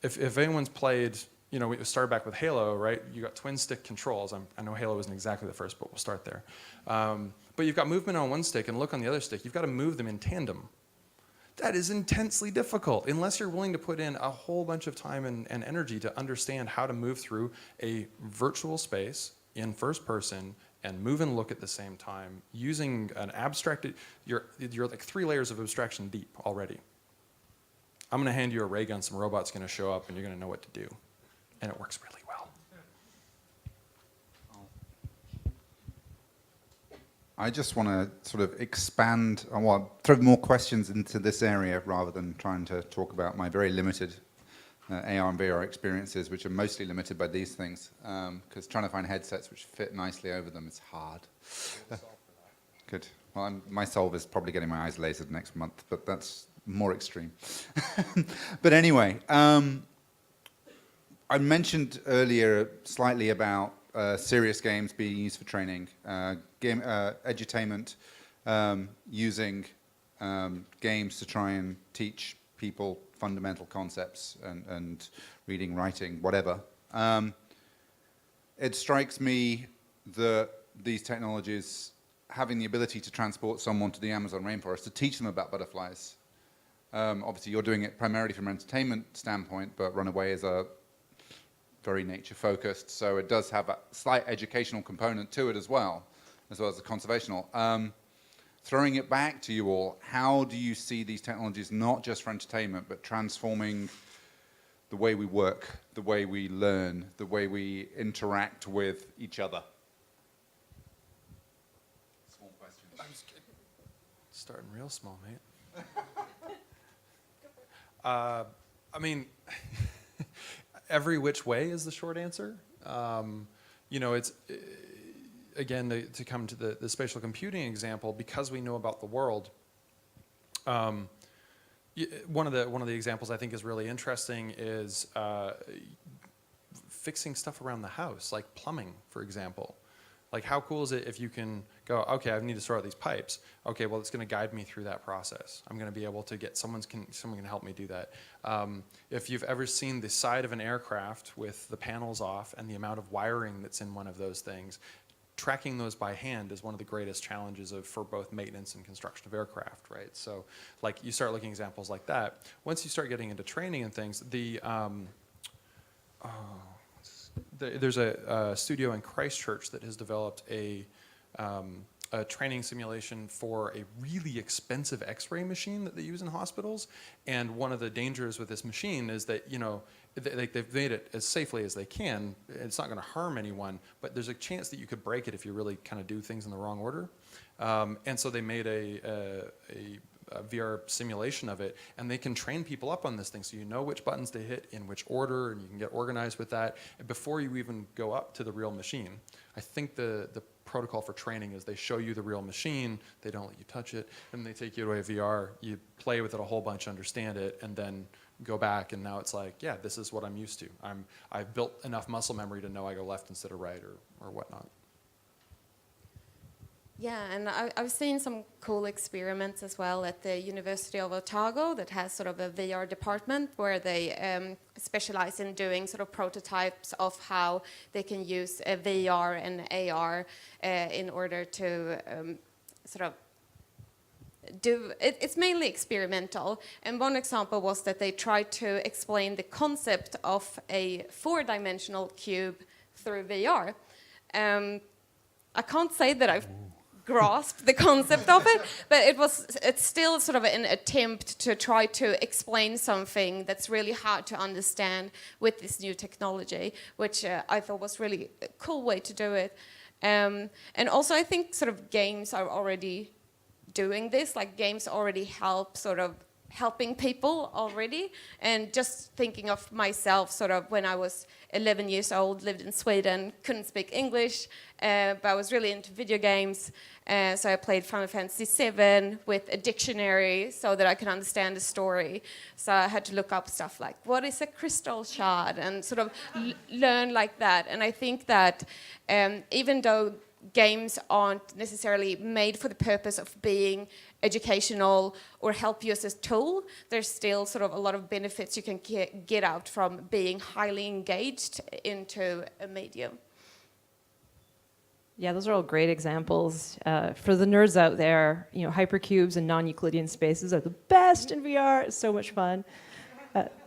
if anyone's played, you know, we started back with Halo, right? You got twin stick controls. I know Halo isn't exactly the first, but we'll start there. But you've got movement on one stick and look on the other stick. You've got to move them in tandem. That is intensely difficult unless you're willing to put in a whole bunch of time and energy to understand how to move through a virtual space in first person and move and look at the same time using an abstracted, you're like 3 layers of abstraction deep already. I'm going to hand you a ray gun, some robot's going to show up, and you're going to know what to do. And it works really well. I just want to sort of expand, throw more questions into this area rather than trying to talk about my very limited AR and VR experiences, which are mostly limited by these things, because trying to find headsets which fit nicely over them is hard. Good. Well, my solve is probably getting my eyes lasered next month, but that's more extreme. But anyway, I mentioned earlier slightly about serious games being used for training, edutainment, using games to try and teach people fundamental concepts and reading, writing, whatever. It strikes me that these technologies having the ability to transport someone to the Amazon rainforest to teach them about butterflies. Obviously, you're doing it primarily from an entertainment standpoint, but Runaway is a very nature-focused, so it does have a slight educational component to it as well as the conservational. Throwing it back to you all, how do you see these technologies not just for entertainment, but transforming the way we work, the way we learn, the way we interact with each other? Small questions. I'm just kidding. Starting real small, mate. I mean, every which way is the short answer. You know, it's again to come to the spatial computing example, because we know about the world. One of the examples I think is really interesting is fixing stuff around the house, like plumbing, for example. Like, how cool is it if you can go, okay, I need to sort out these pipes. Okay, well, it's going to guide me through that process. I'm going to be able to get someone can help me do that. If you've ever seen the side of an aircraft with the panels off and the amount of wiring that's in one of those things, tracking those by hand is one of the greatest challenges for both maintenance and construction of aircraft, right? So, like, you start looking at examples like that. Once you start getting into training and things, there's a studio in Christchurch that has developed a training simulation for a really expensive X-ray machine that they use in hospitals. And one of the dangers with this machine is that, you know, they've made it as safely as they can. It's not going to harm anyone, but there's a chance that you could break it if you really kind of do things in the wrong order. And so they made a VR simulation of it, and they can train people up on this thing, so you know which buttons to hit in which order, and you can get organized with that before you even go up to the real machine. I think the protocol for training is they show you the real machine, they don't let you touch it, and they take you to a VR, you play with it a whole bunch, understand it, and then go back, and now it's like, yeah, this is what I'm used to. I've built enough muscle memory to know I go left instead of right or whatnot. Yeah, and I've seen some cool experiments as well at the University of Otago that has sort of a VR department where they specialize in doing sort of prototypes of how they can use VR and AR in order to sort of do it. It's mainly experimental, and one example was that they tried to explain the concept of a 4-dimensional cube through VR. I can't say that I've grasped the concept of it, but it's still sort of an attempt to try to explain something that's really hard to understand with this new technology, which I thought was really a cool way to do it. And also I think sort of games are already doing this, like games already help sort of helping people already. And just thinking of myself sort of when I was 11 years old, lived in Sweden, couldn't speak English, but I was really into video games. So I played Final Fantasy VII with a dictionary so that I could understand the story. So I had to look up stuff like, what is a crystal shard? And sort of learn like that. And I think that even though games aren't necessarily made for the purpose of being educational or help you as a tool, there's still sort of a lot of benefits you can get out from being highly engaged into a medium. Yeah, those are all great examples. For the nerds out there, hypercubes and non-Euclidean spaces are the best in VR. It's so much fun.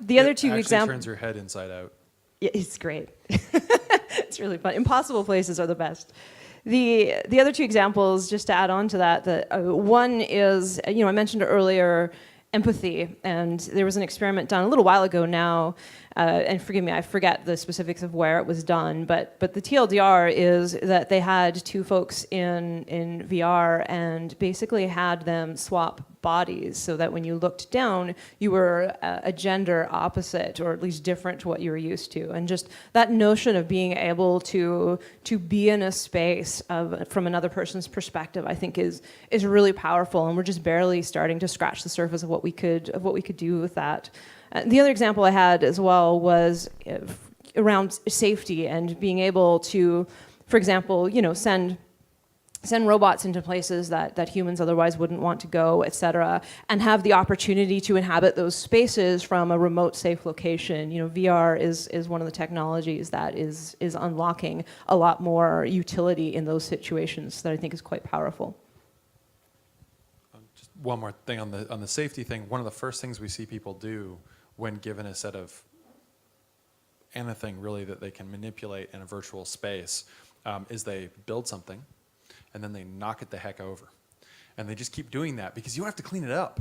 The other two examples... It actually turns your head inside out. Yeah, it's great. It's really fun. Impossible places are the best. The other two examples, just to add on to that, one is, I mentioned earlier, empathy, and there was an experiment done a little while ago now, and forgive me, I forget the specifics of where it was done, but the TLDR is that they had two folks in VR and basically had them swap bodies so that when you looked down, you were a gender opposite, or at least different to what you were used to. And just that notion of being able to be in a space from another person's perspective, I think is really powerful, and we're just barely starting to scratch the surface of what we could do with that. The other example I had as well was around safety and being able to, for example, send robots into places that humans otherwise wouldn't want to go, et cetera, and have the opportunity to inhabit those spaces from a remote, safe location. VR is one of the technologies that is unlocking a lot more utility in those situations that I think is quite powerful. Just one more thing on the safety thing. One of the first things we see people do when given a set of anything really that they can manipulate in a virtual space is they build something, and then they knock it the heck over. And they just keep doing that because you don't have to clean it up.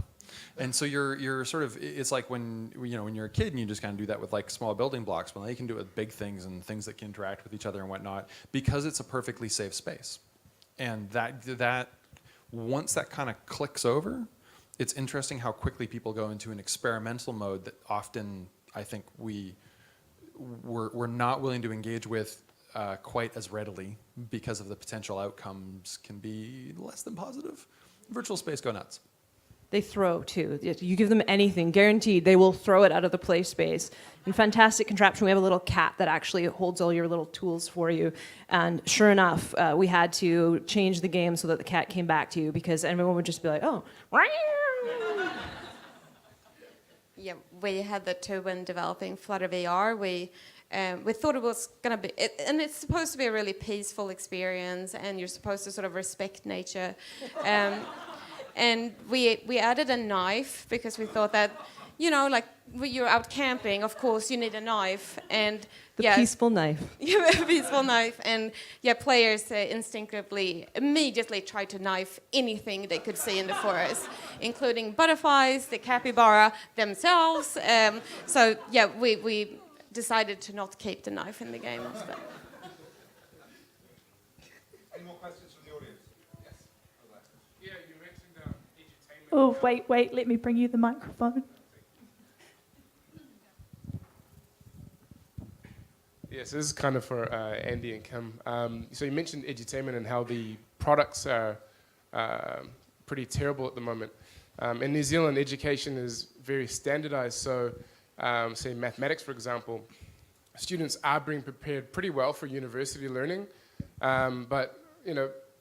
And so you're sort of, it's like when you're a kid and you just kind of do that with like small building blocks, but they can do it with big things and things that can interact with each other and whatnot, because it's a perfectly safe space. And that once that kind of clicks over, it's interesting how quickly people go into an experimental mode that often I think we're not willing to engage with quite as readily because of the potential outcomes can be less than positive. Virtual space, go nuts. They throw too. You give them anything, guaranteed, they will throw it out of the play space. In fantastic contraption, we have a little cat that actually holds all your little tools for you. And sure enough, we had to change the game so that the cat came back to you, because everyone would just be like, oh. Yeah, we had that too when developing Flutter VR. We thought it was going to be, and it's supposed to be a really peaceful experience, and you're supposed to sort of respect nature. And we added a knife because we thought that, like when you're out camping, of course you need a knife, and the peaceful knife. Yeah, a peaceful knife, and players instinctively immediately try to knife anything they could see in the forest, including butterflies, the capybara themselves. So we decided to not keep the knife in the game. Any more questions from the audience? Yes. Yeah, you mentioned Oh, wait, let me bring you the microphone. Yes, this is kind of for Andy and Kim. So you mentioned edutainment and how the products are pretty terrible at the moment. In New Zealand, education is very standardized. So, say mathematics, for example, students are being prepared pretty well for university learning, but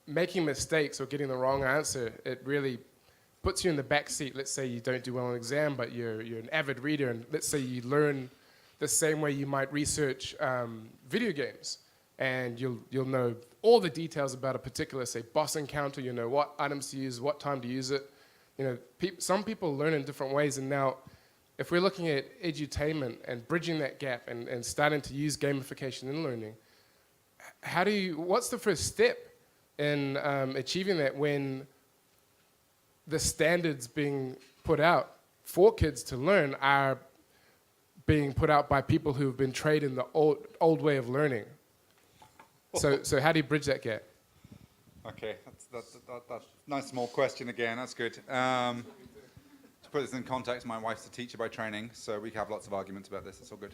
making mistakes or getting the wrong answer, it really puts you in the back seat. Let's say you don't do well on an exam, but you're an avid reader, and let's say you learn the same way you might research video games, and you'll know all the details about a particular, say, boss encounter. You know what items to use, what time to use it. Some people learn in different ways, and now, if we're looking at edutainment and bridging that gap and starting to use gamification in learning, what's the first step in achieving that when the standards being put out for kids to learn are being put out by people who have been trained in the old way of learning? So how do you bridge that gap? Okay, that's a nice small question again. That's good. To put this in context, my wife's a teacher by training, so we have lots of arguments about this. It's all good.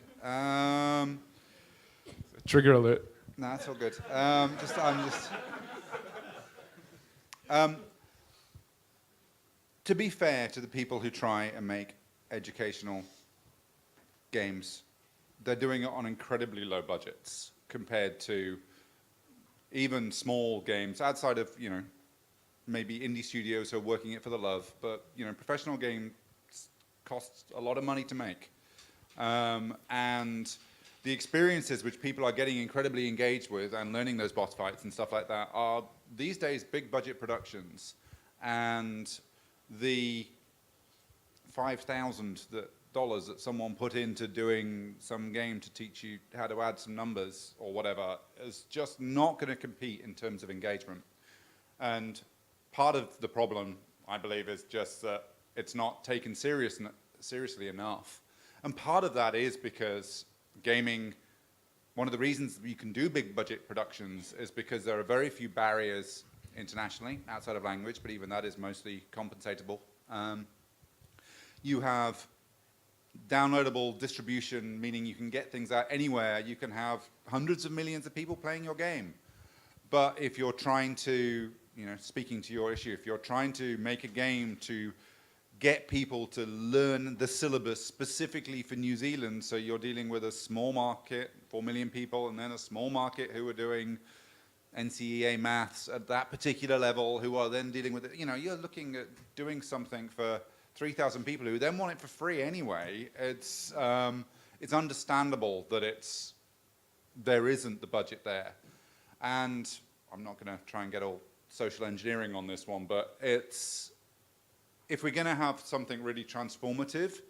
Trigger alert. No, it's all good. To be fair to the people who try and make educational games, they're doing it on incredibly low budgets compared to even small games outside of, maybe indie studios who are working it for the love, but, professional games cost a lot of money to make. And the experiences which people are getting incredibly engaged with and learning those boss fights and stuff like that are, these days, big budget productions. And the $5,000 that someone put into doing some game to teach you how to add some numbers or whatever is just not going to compete in terms of engagement. And part of the problem, I believe, is just that it's not taken seriously enough. And part of that is because gaming, one of the reasons you can do big budget productions is because there are very few barriers internationally outside of language, but even that is mostly compensatable. You have downloadable distribution, meaning you can get things out anywhere. You can have hundreds of millions of people playing your game. But if you're trying to, speaking to your issue, if you're trying to make a game to get people to learn the syllabus specifically for New Zealand, so you're dealing with a small market, 4 million people, and then a small market who are doing NCEA maths at that particular level, who are then dealing with it. You're looking at doing something for 3,000 people who then want it for free anyway. It's understandable that there isn't the budget there. And I'm not going to try and get all social engineering on this one, but if we're going to have something really transformative,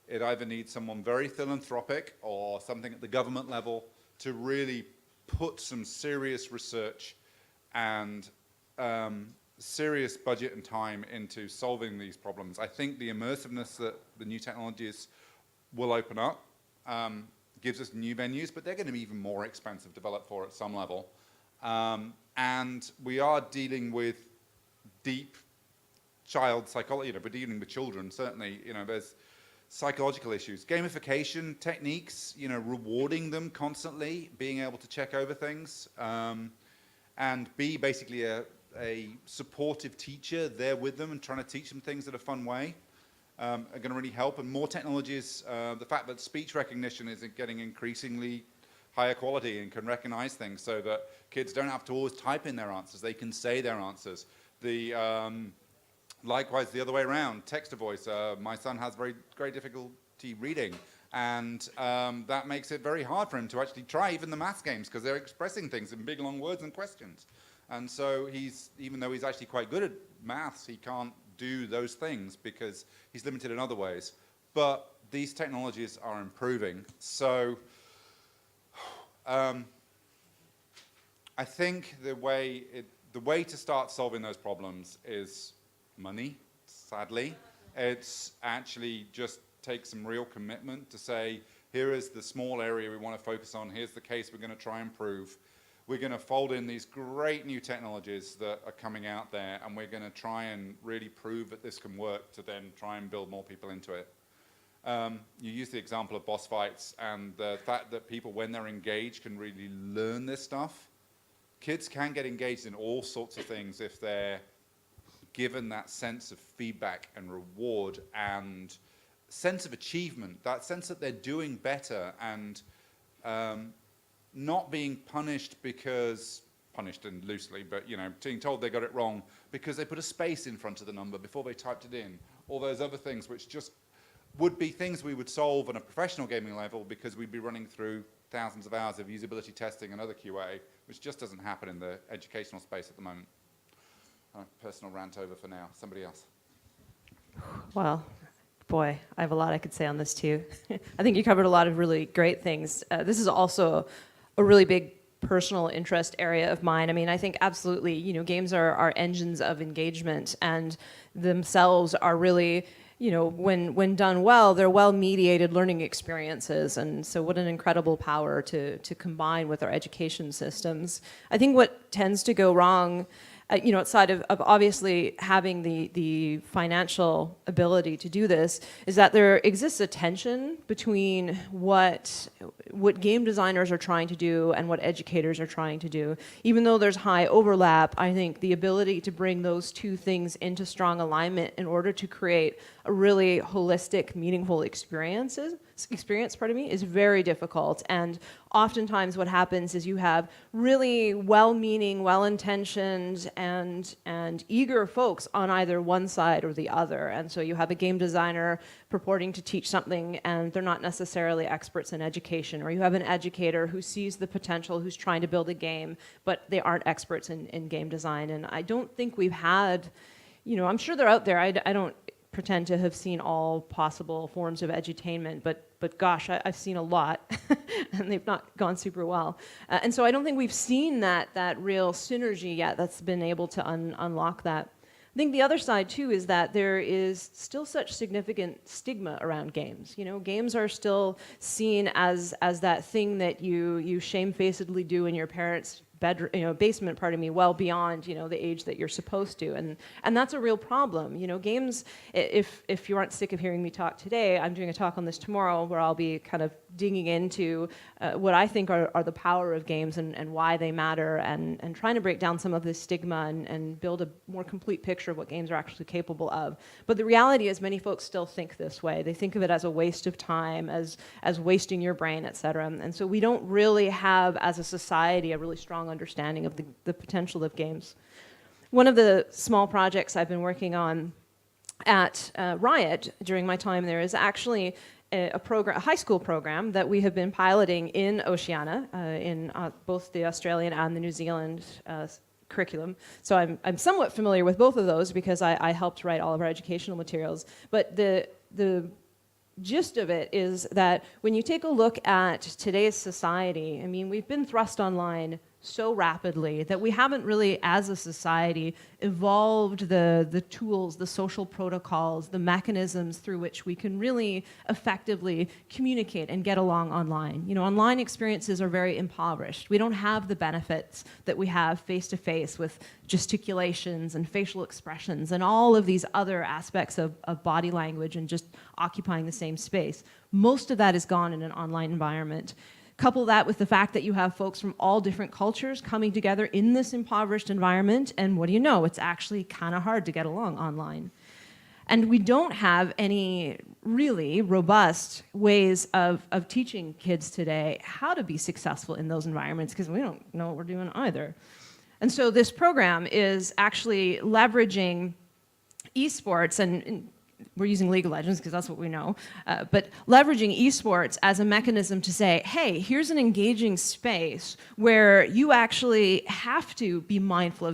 it either needs someone very philanthropic or something at the government level to really put some serious research and serious budget and time into solving these problems. I think the immersiveness that the new technologies will open up gives us new venues, but they're going to be even more expensive to develop for at some level. And we are dealing with deep child psychology. We're dealing with children, certainly. There's psychological issues. Gamification techniques, rewarding them constantly, being able to check over things, and be basically a supportive teacher there with them and trying to teach them things in a fun way are going to really help. And more technologies, the fact that speech recognition is getting increasingly higher quality and can recognize things so that kids don't have to always type in their answers. They can say their answers. Likewise, the other way around, text to voice. My son has very great difficulty reading, and that makes it very hard for him to actually try even the maths games because they're expressing things in big, long words and questions. And so even though he's actually quite good at maths, he can't do those things because he's limited in other ways. But these technologies are improving. So I think the way to start solving those problems is money, sadly. It's actually just take some real commitment to say, here is the small area we want to focus on, here's the case we're going to try and prove. we're going to fold in these great new technologies that are coming out there, and we're going to try and really prove that this can work to then try and build more people into it. You use the example of boss fights and the fact that people, when they're engaged, can really learn this stuff. Kids can get engaged in all sorts of things if they're given that sense of feedback and reward and sense of achievement, that sense that they're doing better and not being punished because, punished and loosely, but, you know, being told they got it wrong because they put a space in front of the number before they typed it in. All those other things which just would be things we would solve on a professional gaming level because we'd be running through thousands of hours of usability testing and other QA, which just doesn't happen in the educational space at the moment. Personal rant over for now. Somebody else. Well, boy, I have a lot I could say on this too. I think you covered a lot of really great things. This is also a really big personal interest area of mine. I mean, I think absolutely, you know, games are engines of engagement and themselves are really, you know, when done well, they're well-mediated learning experiences. And so what an incredible power to combine with our education systems. I think what tends to go wrong, you know, outside of obviously having the financial ability to do this, is that there exists a tension between what game designers are trying to do and what educators are trying to do. Even though there's high overlap, I think the ability to bring those two things into strong alignment in order to create a really holistic, meaningful experience, is very difficult. And oftentimes what happens is you have really well-meaning, well-intentioned, and eager folks on either one side or the other. And so you have a game designer purporting to teach something and they're not necessarily experts in education, or you have an educator who sees the potential, who's trying to build a game, but they aren't experts in game design. And I don't think we've had, you know, I'm sure they're out there. I don't pretend to have seen all possible forms of edutainment, but gosh, I've seen a lot, and they've not gone super well. And so I don't think we've seen that real synergy yet that's been able to unlock that. I think the other side too is that there is still such significant stigma around games. You know, games are still seen as that thing that you shamefacedly do in your parents' basement, pardon me, well beyond, you know, the age that you're supposed to. And that's a real problem. You know, games, if you aren't sick of hearing me talk today, I'm doing a talk on this tomorrow where I'll be kind of digging into what I think are the power of games and why they matter, and trying to break down some of this stigma and build a more complete picture of what games are actually capable of. But the reality is many folks still think this way. They think of it as a waste of time, as wasting your brain, et cetera. And so we don't really have, as a society, a really strong understanding of the potential of games. One of the small projects I've been working on at Riot during my time there is actually a high school program that we have been piloting in Oceania, in both the Australian and the New Zealand curriculum. So I'm somewhat familiar with both of those because I helped write all of our educational materials. But the gist of it is that when you take a look at today's society, I mean, we've been thrust online so rapidly that we haven't really, as a society, evolved the tools, the social protocols, the mechanisms through which we can really effectively communicate and get along online. You know, online experiences are very impoverished. We don't have the benefits that we have face-to-face with gesticulations and facial expressions and all of these other aspects of body language and just occupying the same space. Most of that is gone in an online environment. Couple that with the fact that you have folks from all different cultures coming together in this impoverished environment, and what do you know? It's actually kind of hard to get along online. And we don't have any really robust ways of teaching kids today how to be successful in those environments, because we don't know what we're doing either. And so this program is actually leveraging esports, and we're using League of Legends because that's what we know, but leveraging esports as a mechanism to say, hey, here's an engaging space where you actually have to be mindful of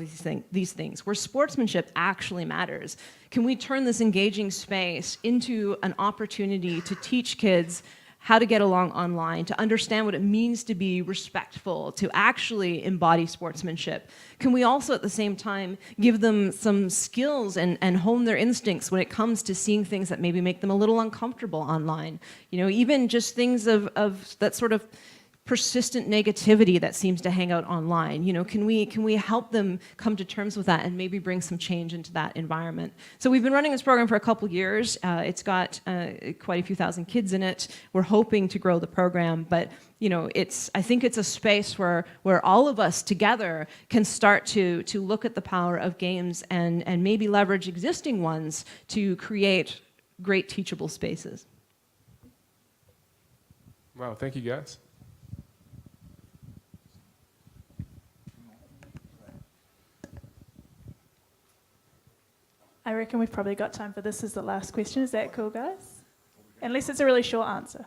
these things, where sportsmanship actually matters. Can we turn this engaging space into an opportunity to teach kids how to get along online, to understand what it means to be respectful, to actually embody sportsmanship? Can we also at the same time give them some skills and hone their instincts when it comes to seeing things that maybe make them a little uncomfortable online? You know, even just things of that sort of persistent negativity that seems to hang out online? You know, can we help them come to terms with that and maybe bring some change into that environment? So we've been running this program for a couple years. It's got quite a few thousand kids in it. We're hoping to grow the program, but you know, I think it's a space where all of us together can start to look at the power of games and maybe leverage existing ones to create great teachable spaces. Wow, thank you guys. I reckon we've probably got time for this as the last question. Is that cool, guys? Unless it's a really short answer.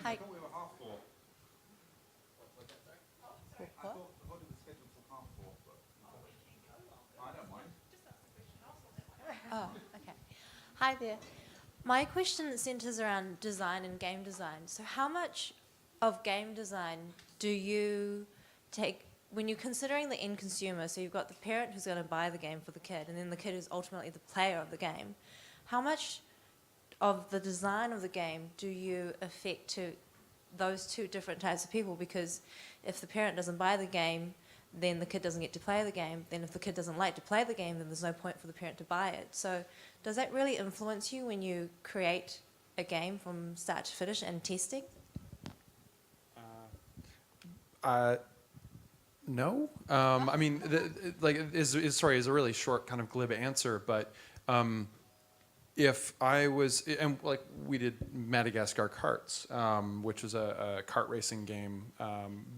Hi. Oh, okay. Hi there. My question centers around design and game design. So how much of game design do you take when you're considering the end consumer? So you've got the parent who's going to buy the game for the kid, and then the kid who's ultimately the player of the game. How much of the design of the game do you affect to those two different types of people? Because if the parent doesn't buy the game, then the kid doesn't get to play the game. Then if the kid doesn't like to play the game, then there's no point for the parent to buy it. So does that really influence you when you create a game from start to finish and testing? No. I mean, is a really short kind of glib answer, but if I was, and like we did Madagascar Karts, which was a kart racing game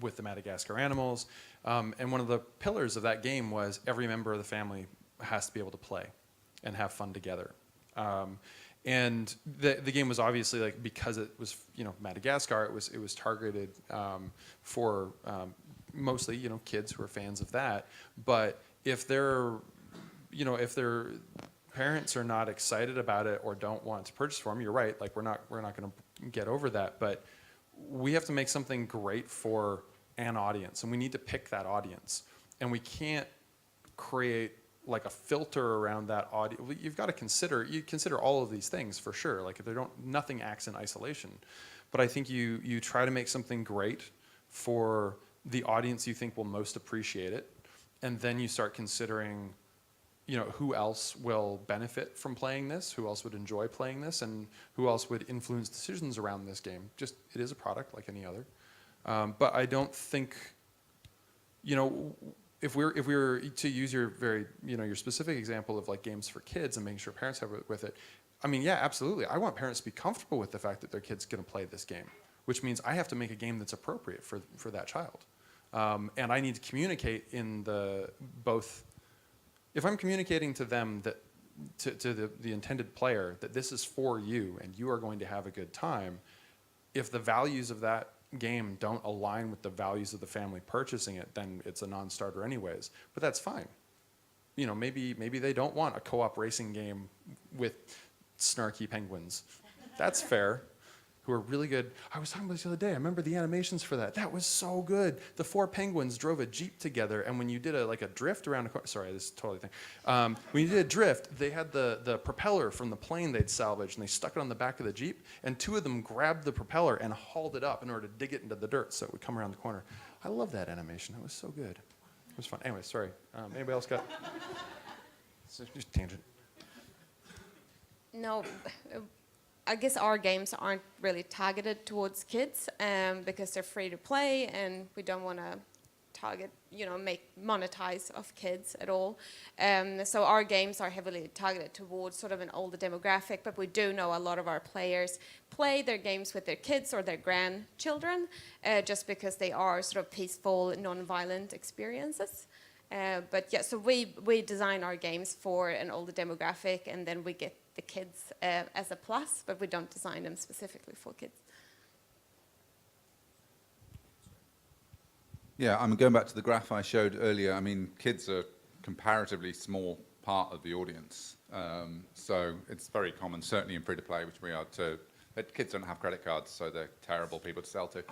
with the Madagascar animals, and one of the pillars of that game was every member of the family has to be able to play and have fun together. And the game was obviously, like, because it was, you know, Madagascar, it was targeted for mostly, you know, kids who are fans of that. But if their parents are not excited about it or don't want to purchase for them, you're right. Like, we're not going to get over that. But we have to make something great for an audience, and we need to pick that audience. And we can't create like a filter around that audience. You've got to consider all of these things for sure. Like, if nothing acts in isolation. But I think you try to make something great for the audience you think will most appreciate it, and then you start considering, you know, who else will benefit from playing this, who else would enjoy playing this, and who else would influence decisions around this game. Just, it is a product like any other. But I don't think, you know, if we were to use your your specific example of like games for kids and making sure parents have it with it, I mean, yeah, absolutely. I want parents to be comfortable with the fact that their kid's going to play this game, which means I have to make a game that's appropriate for that child. And I need to communicate in both. If I'm communicating to them that to the intended player that this is for you and you are going to have a good time, if the values of that game don't align with the values of the family purchasing it, then it's a non-starter anyways. But that's fine. You know, maybe they don't want a co-op racing game with snarky penguins. That's fair. Who are really good. I was talking about this the other day. I remember the animations for that. That was so good. The 4 penguins drove a Jeep together, and when you did a drift around a car, sorry, this is totally thing. When you did a drift, they had the propeller from the plane they'd salvaged, and they stuck it on the back of the Jeep, and 2 of them grabbed the propeller and hauled it up in order to dig it into the dirt so it would come around the corner. I love that animation. It was so good. It was fun. Anyway, sorry. Anybody else got? Just tangent. No. I guess our games aren't really targeted towards kids because they're free to play, and we don't want to target, monetize of kids at all. So our games are heavily targeted towards sort of an older demographic, but we do know a lot of our players play their games with their kids or their grandchildren just because they are sort of peaceful, non-violent experiences. But yeah, so we design our games for an older demographic, and then we get the kids as a plus, but we don't design them specifically for kids. Yeah, I'm going back to the graph I showed earlier. I mean, kids are a comparatively small part of the audience. So it's very common, certainly in free-to-play, which we are too. But kids don't have credit cards, so they're terrible people to sell to.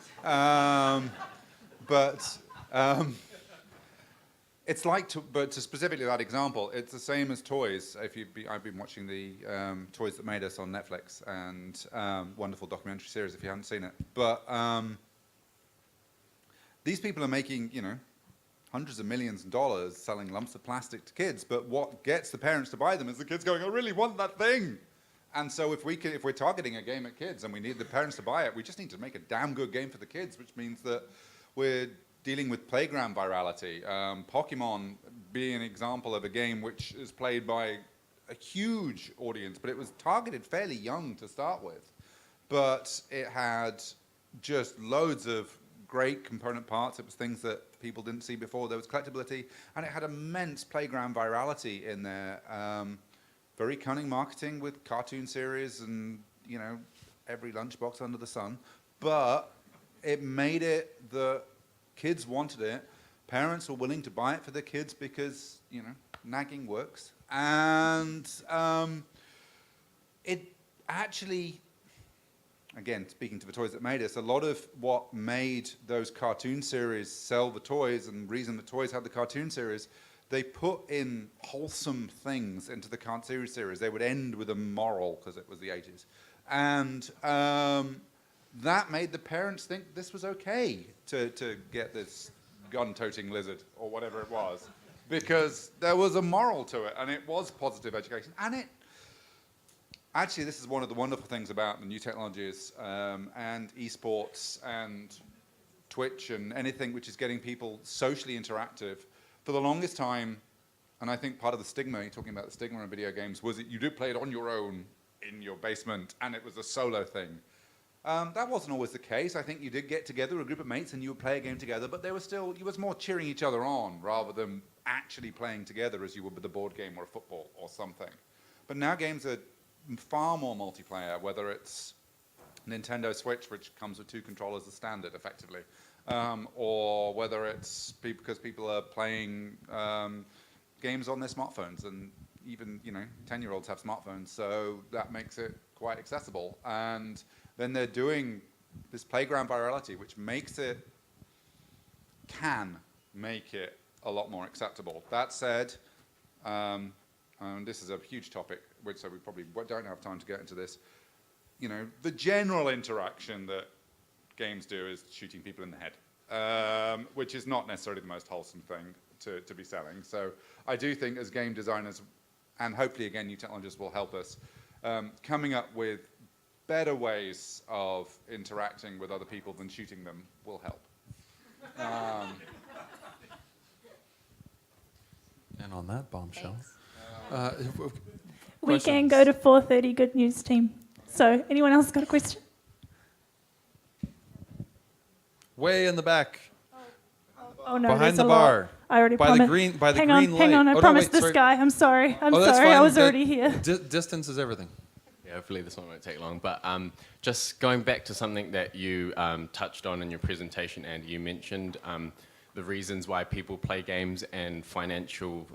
It's like, but to specifically that example, it's the same as toys. I've been watching the Toys That Made Us on Netflix, and wonderful documentary series if you haven't seen it. But these people are making, hundreds of millions of dollars selling lumps of plastic to kids. But what gets the parents to buy them is the kids going, "I really want that thing." And so if we're targeting a game at kids and we need the parents to buy it, we just need to make a damn good game for the kids, which means that we're dealing with playground virality. Pokemon being an example of a game which is played by a huge audience, but it was targeted fairly young to start with. But it had just loads of great component parts. It was things that people didn't see before. There was collectability, and it had immense playground virality in there. Very cunning marketing with cartoon series and, every lunchbox under the sun. But it made it the kids wanted it. Parents were willing to buy it for their kids because, nagging works. And it actually, again, speaking to the Toys That Made Us, a lot of what made those cartoon series sell the toys and the reason the toys had the cartoon series, they put in wholesome things into the cartoon series. They would end with a moral because it was the 80s. And that made the parents think this was okay to get this gun-toting lizard or whatever it was, because there was a moral to it, and it was positive education. And actually, this is one of the wonderful things about the new technologies and esports and Twitch and anything which is getting people socially interactive. For the longest time, and I think part of the stigma, you're talking about the stigma in video games, was that you did play it on your own in your basement, and it was a solo thing. That wasn't always the case. I think you did get together with a group of mates and you would play a game together, but you was more cheering each other on rather than actually playing together as you would with a board game or a football or something. But now games are far more multiplayer, whether it's Nintendo Switch, which comes with 2 controllers as standard, effectively, or whether it's because people are playing games on their smartphones, and even 10-year-olds have smartphones, so that makes it quite accessible. And then they're doing this playground virality, which can make it a lot more acceptable. That said, and this is a huge topic, so we probably don't have time to get into this. The general interaction that games do is shooting people in the head, which is not necessarily the most wholesome thing to be selling. So I do think as game designers, and hopefully again new technologists will help us, coming up with better ways of interacting with other people than shooting them will help. And on that bombshell, we can go to 4:30. Good news, team. So, anyone else got a question? way in the back. Oh no, behind there's the a bar. lot. I already by promised. the green light. Hang on, I promised this guy. I'm sorry. I'm sorry. I was already here. Distance is everything. Yeah, hopefully this one won't take long. But just going back to something that you touched on in your presentation, and you mentioned the reasons why people play games and financial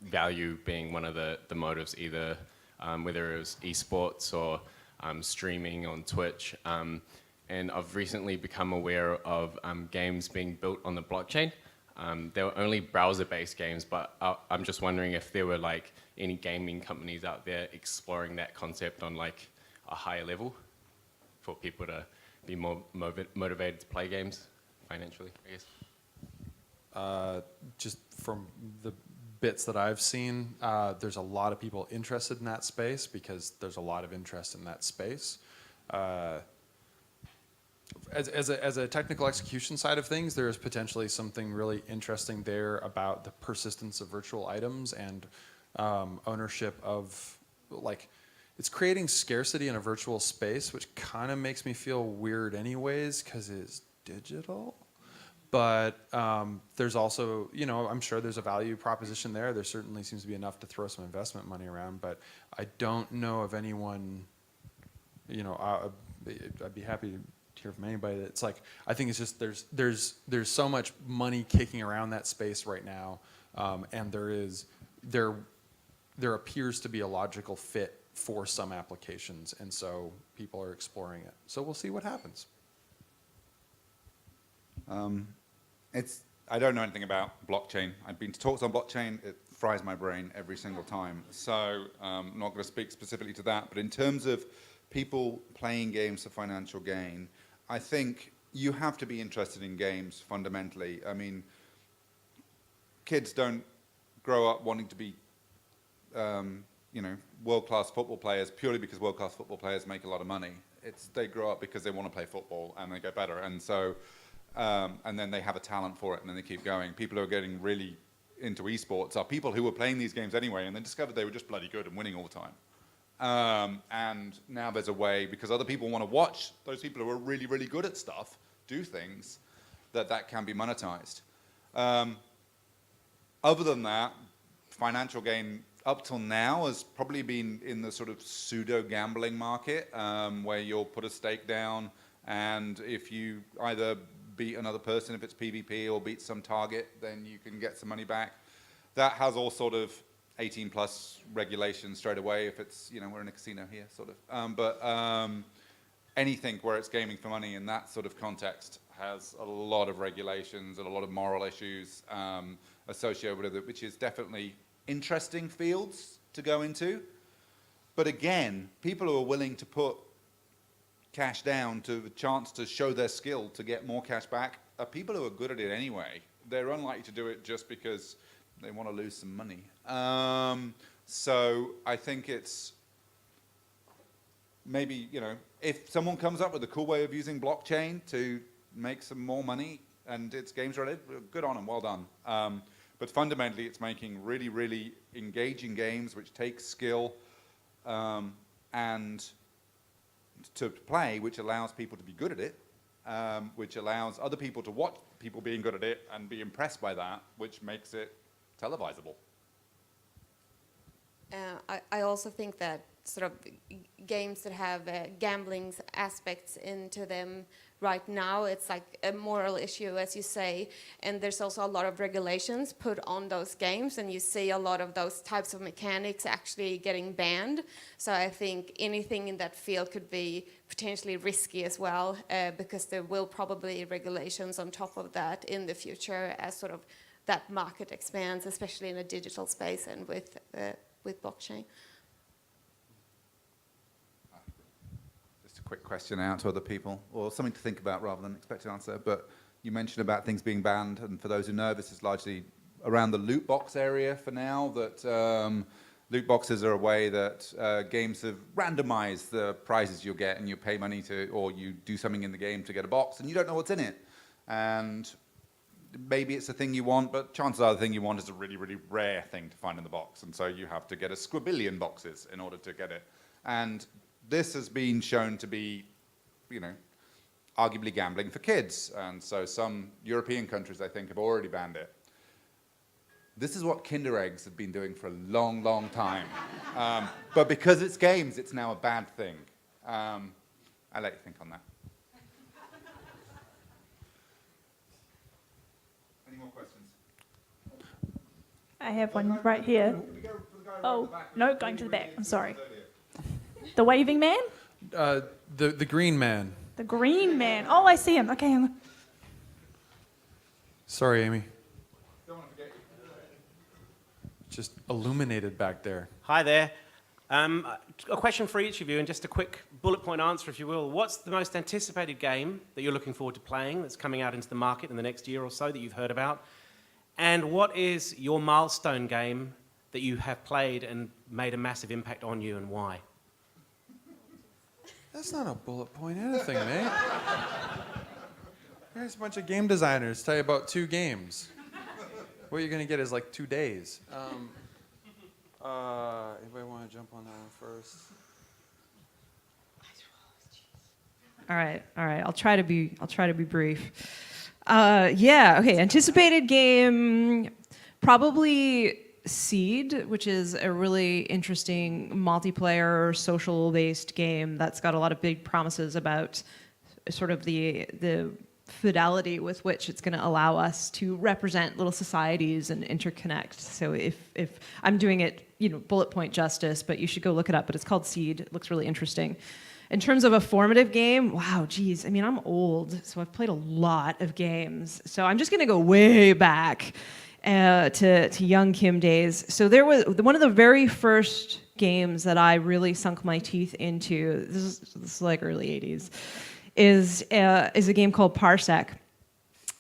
value being one of the motives, either whether it was esports or streaming on Twitch. And I've recently become aware of games being built on the blockchain. They were only browser-based games, but I'm just wondering if there were like any gaming companies out there exploring that concept on like a higher level for people to be more motivated to play games financially, I guess. Just from the bits that I've seen, there's a lot of people interested in that space because there's a lot of interest in that space. As a technical execution side of things, there is potentially something really interesting there about the persistence of virtual items and ownership of, like, it's creating scarcity in a virtual space, which kind of makes me feel weird anyways because it's digital. But there's also, you know, I'm sure there's a value proposition there. There certainly seems to be enough to throw some investment money around, but I don't know of anyone, you know, I'd be happy to hear from anybody that's like, I think it's just there's so much money kicking around that space right now, and there appears to be a logical fit for some applications, and so people are exploring it. So we'll see what happens. I don't know anything about blockchain. I've been to talks on blockchain. It fries my brain every single time. So I'm not going to speak specifically to that. But in terms of people playing games for financial gain, I think you have to be interested in games fundamentally. I mean, kids don't grow up wanting to be, world-class football players purely because world-class football players make a lot of money. They grow up because they want to play football and they get better. And so, and then they have a talent for it and then they keep going. People who are getting really into esports are people who were playing these games anyway and then discovered they were just bloody good and winning all the time. And now there's a way, because other people want to watch those people who are really, really good at stuff do things, that can be monetized. Other than that, financial gain up till now has probably been in the sort of pseudo gambling market, where you'll put a stake down, and if you either beat another person, if it's PvP, or beat some target, then you can get some money back. That has all sort of 18 plus regulations straight away if it's, we're in a casino here, sort of. But anything where it's gaming for money in that sort of context has a lot of regulations and a lot of moral issues associated with it, which is definitely interesting fields to go into. But again, people who are willing to put cash down to the chance to show their skill to get more cash back are people who are good at it anyway. They're unlikely to do it just because they want to lose some money. So I think it's maybe, if someone comes up with a cool way of using blockchain to make some more money and it's games related, good on them, well done. But fundamentally, it's making really, really engaging games which take skill and to play, which allows people to be good at it, which allows other people to watch people being good at it and be impressed by that, which makes it televisable. I also think that sort of games that have gambling aspects into them right now, it's like a moral issue, as you say, and there's also a lot of regulations put on those games, and you see a lot of those types of mechanics actually getting banned. So I think anything in that field could be potentially risky as well, because there will probably be regulations on top of that in the future as sort of that market expands, especially in a digital space and with blockchain. Quick question out to other people, or something to think about rather than expect an answer. But you mentioned about things being banned, and for those who know, this is largely around the loot box area for now. That loot boxes are a way that games have randomized the prizes you'll get, and you pay money to, or you do something in the game to get a box, and you don't know what's in it. And maybe it's the thing you want, but chances are the thing you want is a really, really rare thing to find in the box, and so you have to get a squabillion boxes in order to get it. And this has been shown to be, arguably gambling for kids. And so some European countries, I think, have already banned it. This is what Kinder Eggs have been doing for a long, long time. But because it's games, it's now a bad thing. I'll let you think on that. Any more questions? I have one right here. Oh, no, going to the back. I'm sorry. The waving man? The green man. The green man. Oh, I see him. Okay. Sorry, Amy. Just illuminated back there. Hi there. A question for each of you, and just a quick bullet point answer, if you will. What's the most anticipated game that you're looking forward to playing that's coming out into the market in the next year or so that you've heard about? And what is your milestone game that you have played and made a massive impact on you, and why? That's not a bullet point anything, mate. There's a bunch of game designers tell you about 2 games. What you're going to get is like 2 days. Anybody want to jump on that one first? All right. I'll try to be brief. Okay. Anticipated game, probably Seed, which is a really interesting multiplayer, social-based game that's got a lot of big promises about sort of the fidelity with which it's going to allow us to represent little societies and interconnect. So if I'm doing it, bullet point justice, but you should go look it up. But it's called Seed. It looks really interesting. In terms of a formative game, wow, geez. I mean, I'm old, so I've played a lot of games. So I'm just going to go way back to young Kim days. So there was one of the very first games that I really sunk my teeth into. This is like early 80s. Is a game called Parsec,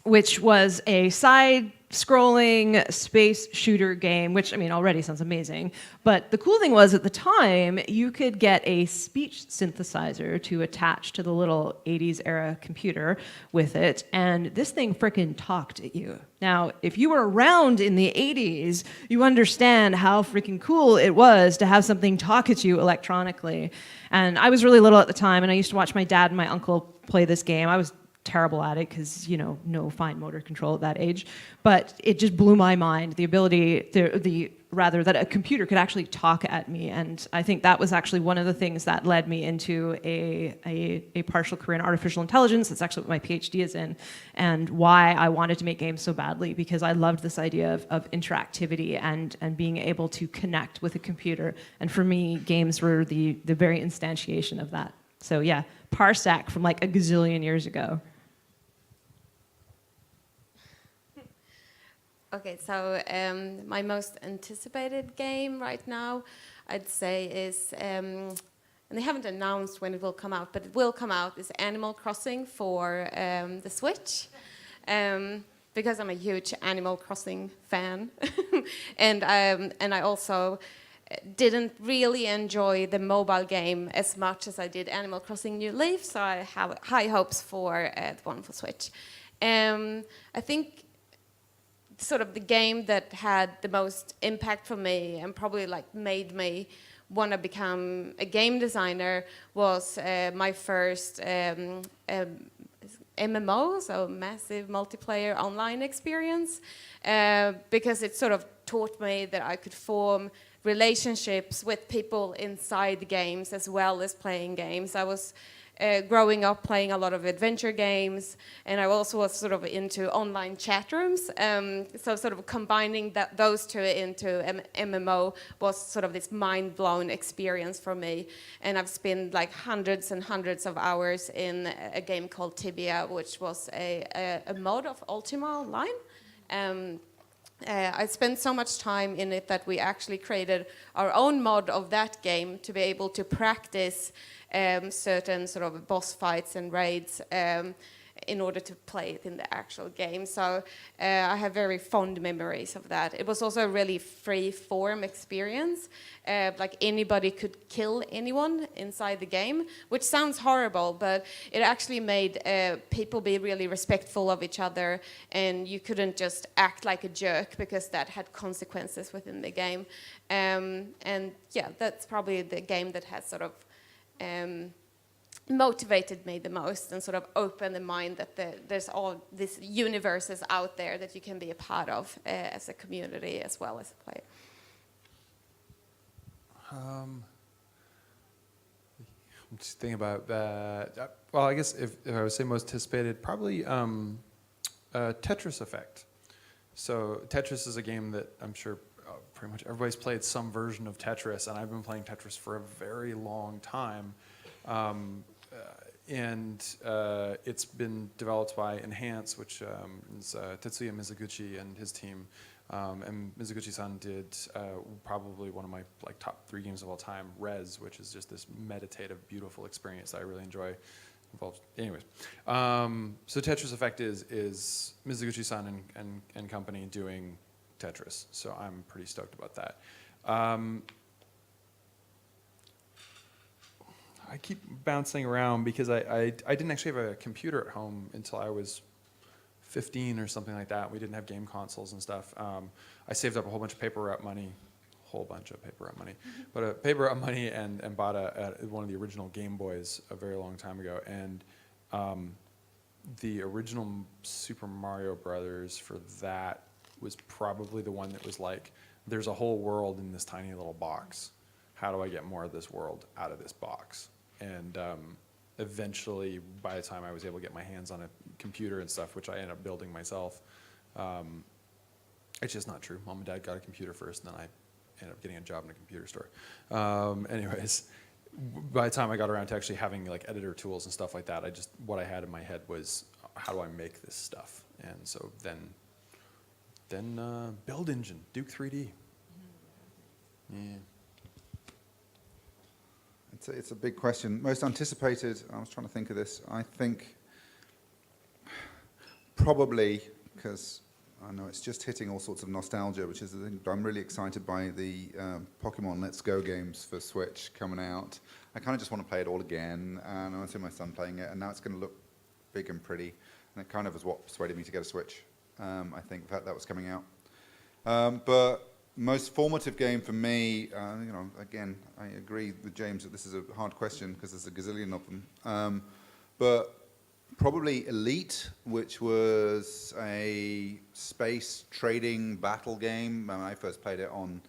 which was a side-scrolling space shooter game, which, I mean, already sounds amazing. But the cool thing was, at the time, you could get a speech synthesizer to attach to the little 80s-era computer with it, and this thing frickin' talked at you. Now, if you were around in the 80s, you understand how freaking cool it was to have something talk at you electronically. And I was really little at the time, and I used to watch my dad and my uncle play this game. I was terrible at it because, you know, no fine motor control at that age. But it just blew my mind, the ability, rather, that a computer could actually talk at me. And I think that was actually one of the things that led me into a partial career in artificial intelligence. That's actually what my PhD is in, and why I wanted to make games so badly, because I loved this idea of interactivity and being able to connect with a computer. And for me, games were the very instantiation of that. So yeah, Parsec from like a gazillion years ago. Okay, so my most anticipated game right now, I'd say, is, and they haven't announced when it will come out, but it will come out, is Animal Crossing for the Switch. Because I'm a huge Animal Crossing fan. and I also didn't really enjoy the mobile game as much as I did Animal Crossing New Leaf, so I have high hopes for the one for Switch. I think sort of the game that had the most impact for me and probably like made me want to become a game designer was my first MMO, so massive multiplayer online experience, because it sort of taught me that I could form relationships with people inside the games as well as playing games. I was growing up playing a lot of adventure games, and I also was sort of into online chat rooms. So sort of combining those two into MMO was sort of this mind-blown experience for me. And I've spent like hundreds and hundreds of hours in a game called Tibia, which was a mod of Ultima Online. I spent so much time in it that we actually created our own mod of that game to be able to practice certain sort of boss fights and raids in order to play it in the actual game. So I have very fond memories of that. It was also a really free-form experience. Like anybody could kill anyone inside the game, which sounds horrible, but it actually made people be really respectful of each other, and you couldn't just act like a jerk because that had consequences within the game. And yeah, that's probably the game that has sort of motivated me the most and sort of opened the mind that there's all these universes out there that you can be a part of as a community as well as a player. I'm just thinking about that. Well, I guess if I would say most anticipated, probably Tetris Effect. So Tetris is a game that I'm sure pretty much everybody's played some version of Tetris, and I've been playing Tetris for a very long time. It's been developed by Enhance, which is Tetsuya Mizuguchi and his team. And Mizuguchi-san did probably one of my top 3 games of all time, Rez, which is just this meditative, beautiful experience that I really enjoy. Anyways, so Tetris Effect is Mizuguchi-san and company doing Tetris, so I'm pretty stoked about that. I keep bouncing around because I didn't actually have a computer at home until I was 15 or something like that. We didn't have game consoles and stuff. I saved up a whole bunch of paper route money, but paper route money and bought one of the original Game Boys a very long time ago. And the original Super Mario Brothers for that was probably the one that was like, there's a whole world in this tiny little box. How do I get more of this world out of this box? And eventually, by the time I was able to get my hands on a computer and stuff, which I ended up building myself, it's just not true. Mom and Dad got a computer first, and then I ended up getting a job in a computer store. Anyways, by the time I got around to actually having like editor tools and stuff like that, what I had in my head was, how do I make this stuff? And so then Build Engine, Duke 3D. Yeah. It's a big question. Most anticipated, I was trying to think of this. I think probably, because I know it's just hitting all sorts of nostalgia, which is the thing. I'm really excited by the Pokemon Let's Go games for Switch coming out. I kind of just want to play it all again, and I see my son playing it, and now it's going to look big and pretty, and it kind of is what persuaded me to get a Switch. I think the fact that was coming out. But most formative game for me, again, I agree with James that this is a hard question because there's a gazillion of them. But probably Elite, which was a space trading battle game. I first played it on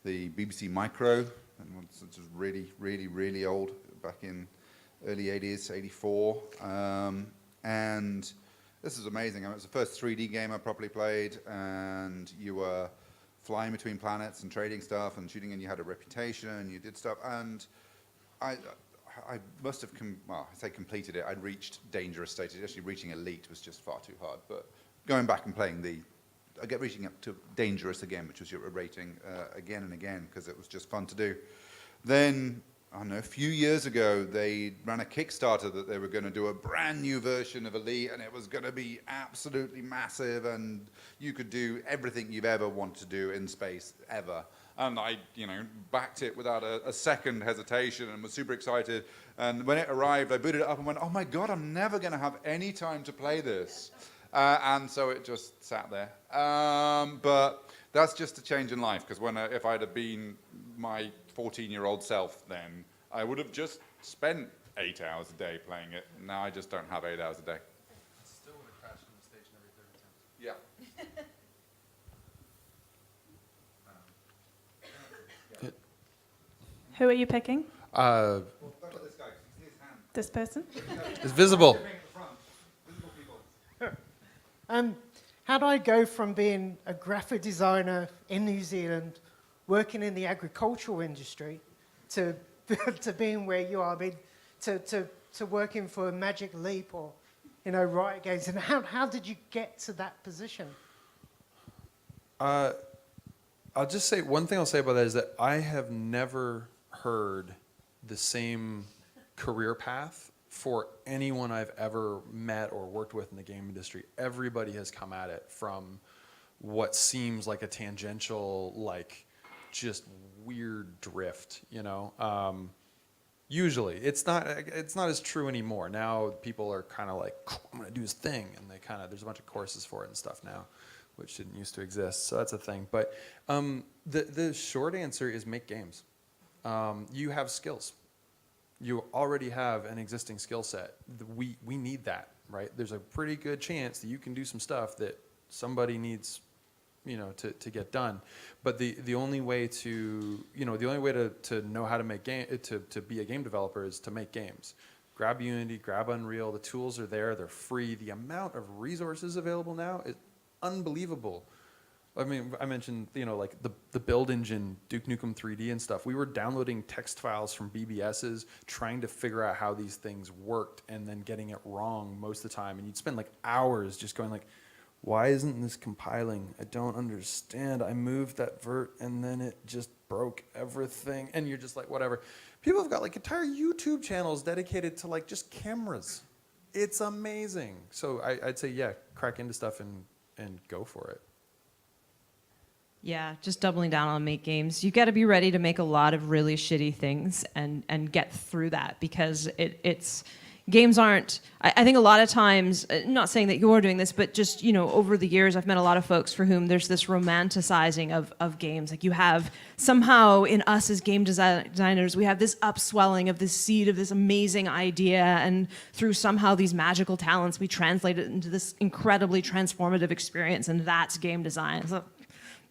the BBC Micro, and it's just really, really, really old, back in early 80s, 84. And this is amazing. It was the first 3D game I properly played, and you were flying between planets and trading stuff and shooting, and you had a reputation, and you did stuff. And I must have, completed it. I'd reached dangerous status. Actually, reaching Elite was just far too hard. But going back and playing reaching up to dangerous again, which was your rating, again and again, because it was just fun to do. Then, I don't know, a few years ago, they ran a Kickstarter that they were going to do a brand new version of Elite, and it was going to be absolutely massive, and you could do everything you've ever wanted to do in space, ever. And I, backed it without a second hesitation and was super excited. And when it arrived, I booted it up and went, oh my God, I'm never going to have any time to play this. And so it just sat there. But that's just a change in life, because if I'd have been my 14-year-old self then, I would have just spent 8 hours a day playing it. Now I just don't have 8 hours a day. I still would have crashed on the station every third attempt. Yeah. Who are you picking? This guy, his hand. This person? It's visible. How do I go from being a graphic designer in New Zealand, working in the agricultural industry, to being where you are? I mean, to working for Magic Leap or, Riot Games. And how did you get to that position? I'll just say, one thing I'll say about that is that I have never heard the same career path for anyone I've ever met or worked with in the game industry. Everybody has come at it from what seems like a tangential, just weird drift, Usually, it's not as true anymore. Now people are kind of like, I'm gonna do this thing, and there's a bunch of courses for it and stuff now, which didn't used to exist. So that's a thing. But the short answer is make games. You have skills. You already have an existing skill set. We need that, right? There's a pretty good chance that you can do some stuff that somebody needs, to get done. But the only way to know how to make to be a game developer is to make games. Grab Unity, grab Unreal. The tools are there. They're free. The amount of resources available now is unbelievable. I mean, I mentioned, the Build Engine, Duke Nukem 3D and stuff. We were downloading text files from BBSs, trying to figure out how these things worked, and then getting it wrong most of the time. And you'd spend hours just going why isn't this compiling? I don't understand. I moved that vert and then it just broke everything. And you're just whatever. People have got entire YouTube channels dedicated to just cameras. It's amazing. So I'd say, yeah, crack into stuff and go for it. Yeah, just doubling down on make games. You got to be ready to make a lot of really shitty things and get through that, because it's games aren't. I think a lot of times, not saying that you're doing this, but just over the years, I've met a lot of folks for whom there's this romanticizing of games. You have somehow in us as game designers, we have this upswelling of this seed of this amazing idea, and through somehow these magical talents, we translate it into this incredibly transformative experience, and that's game design. So,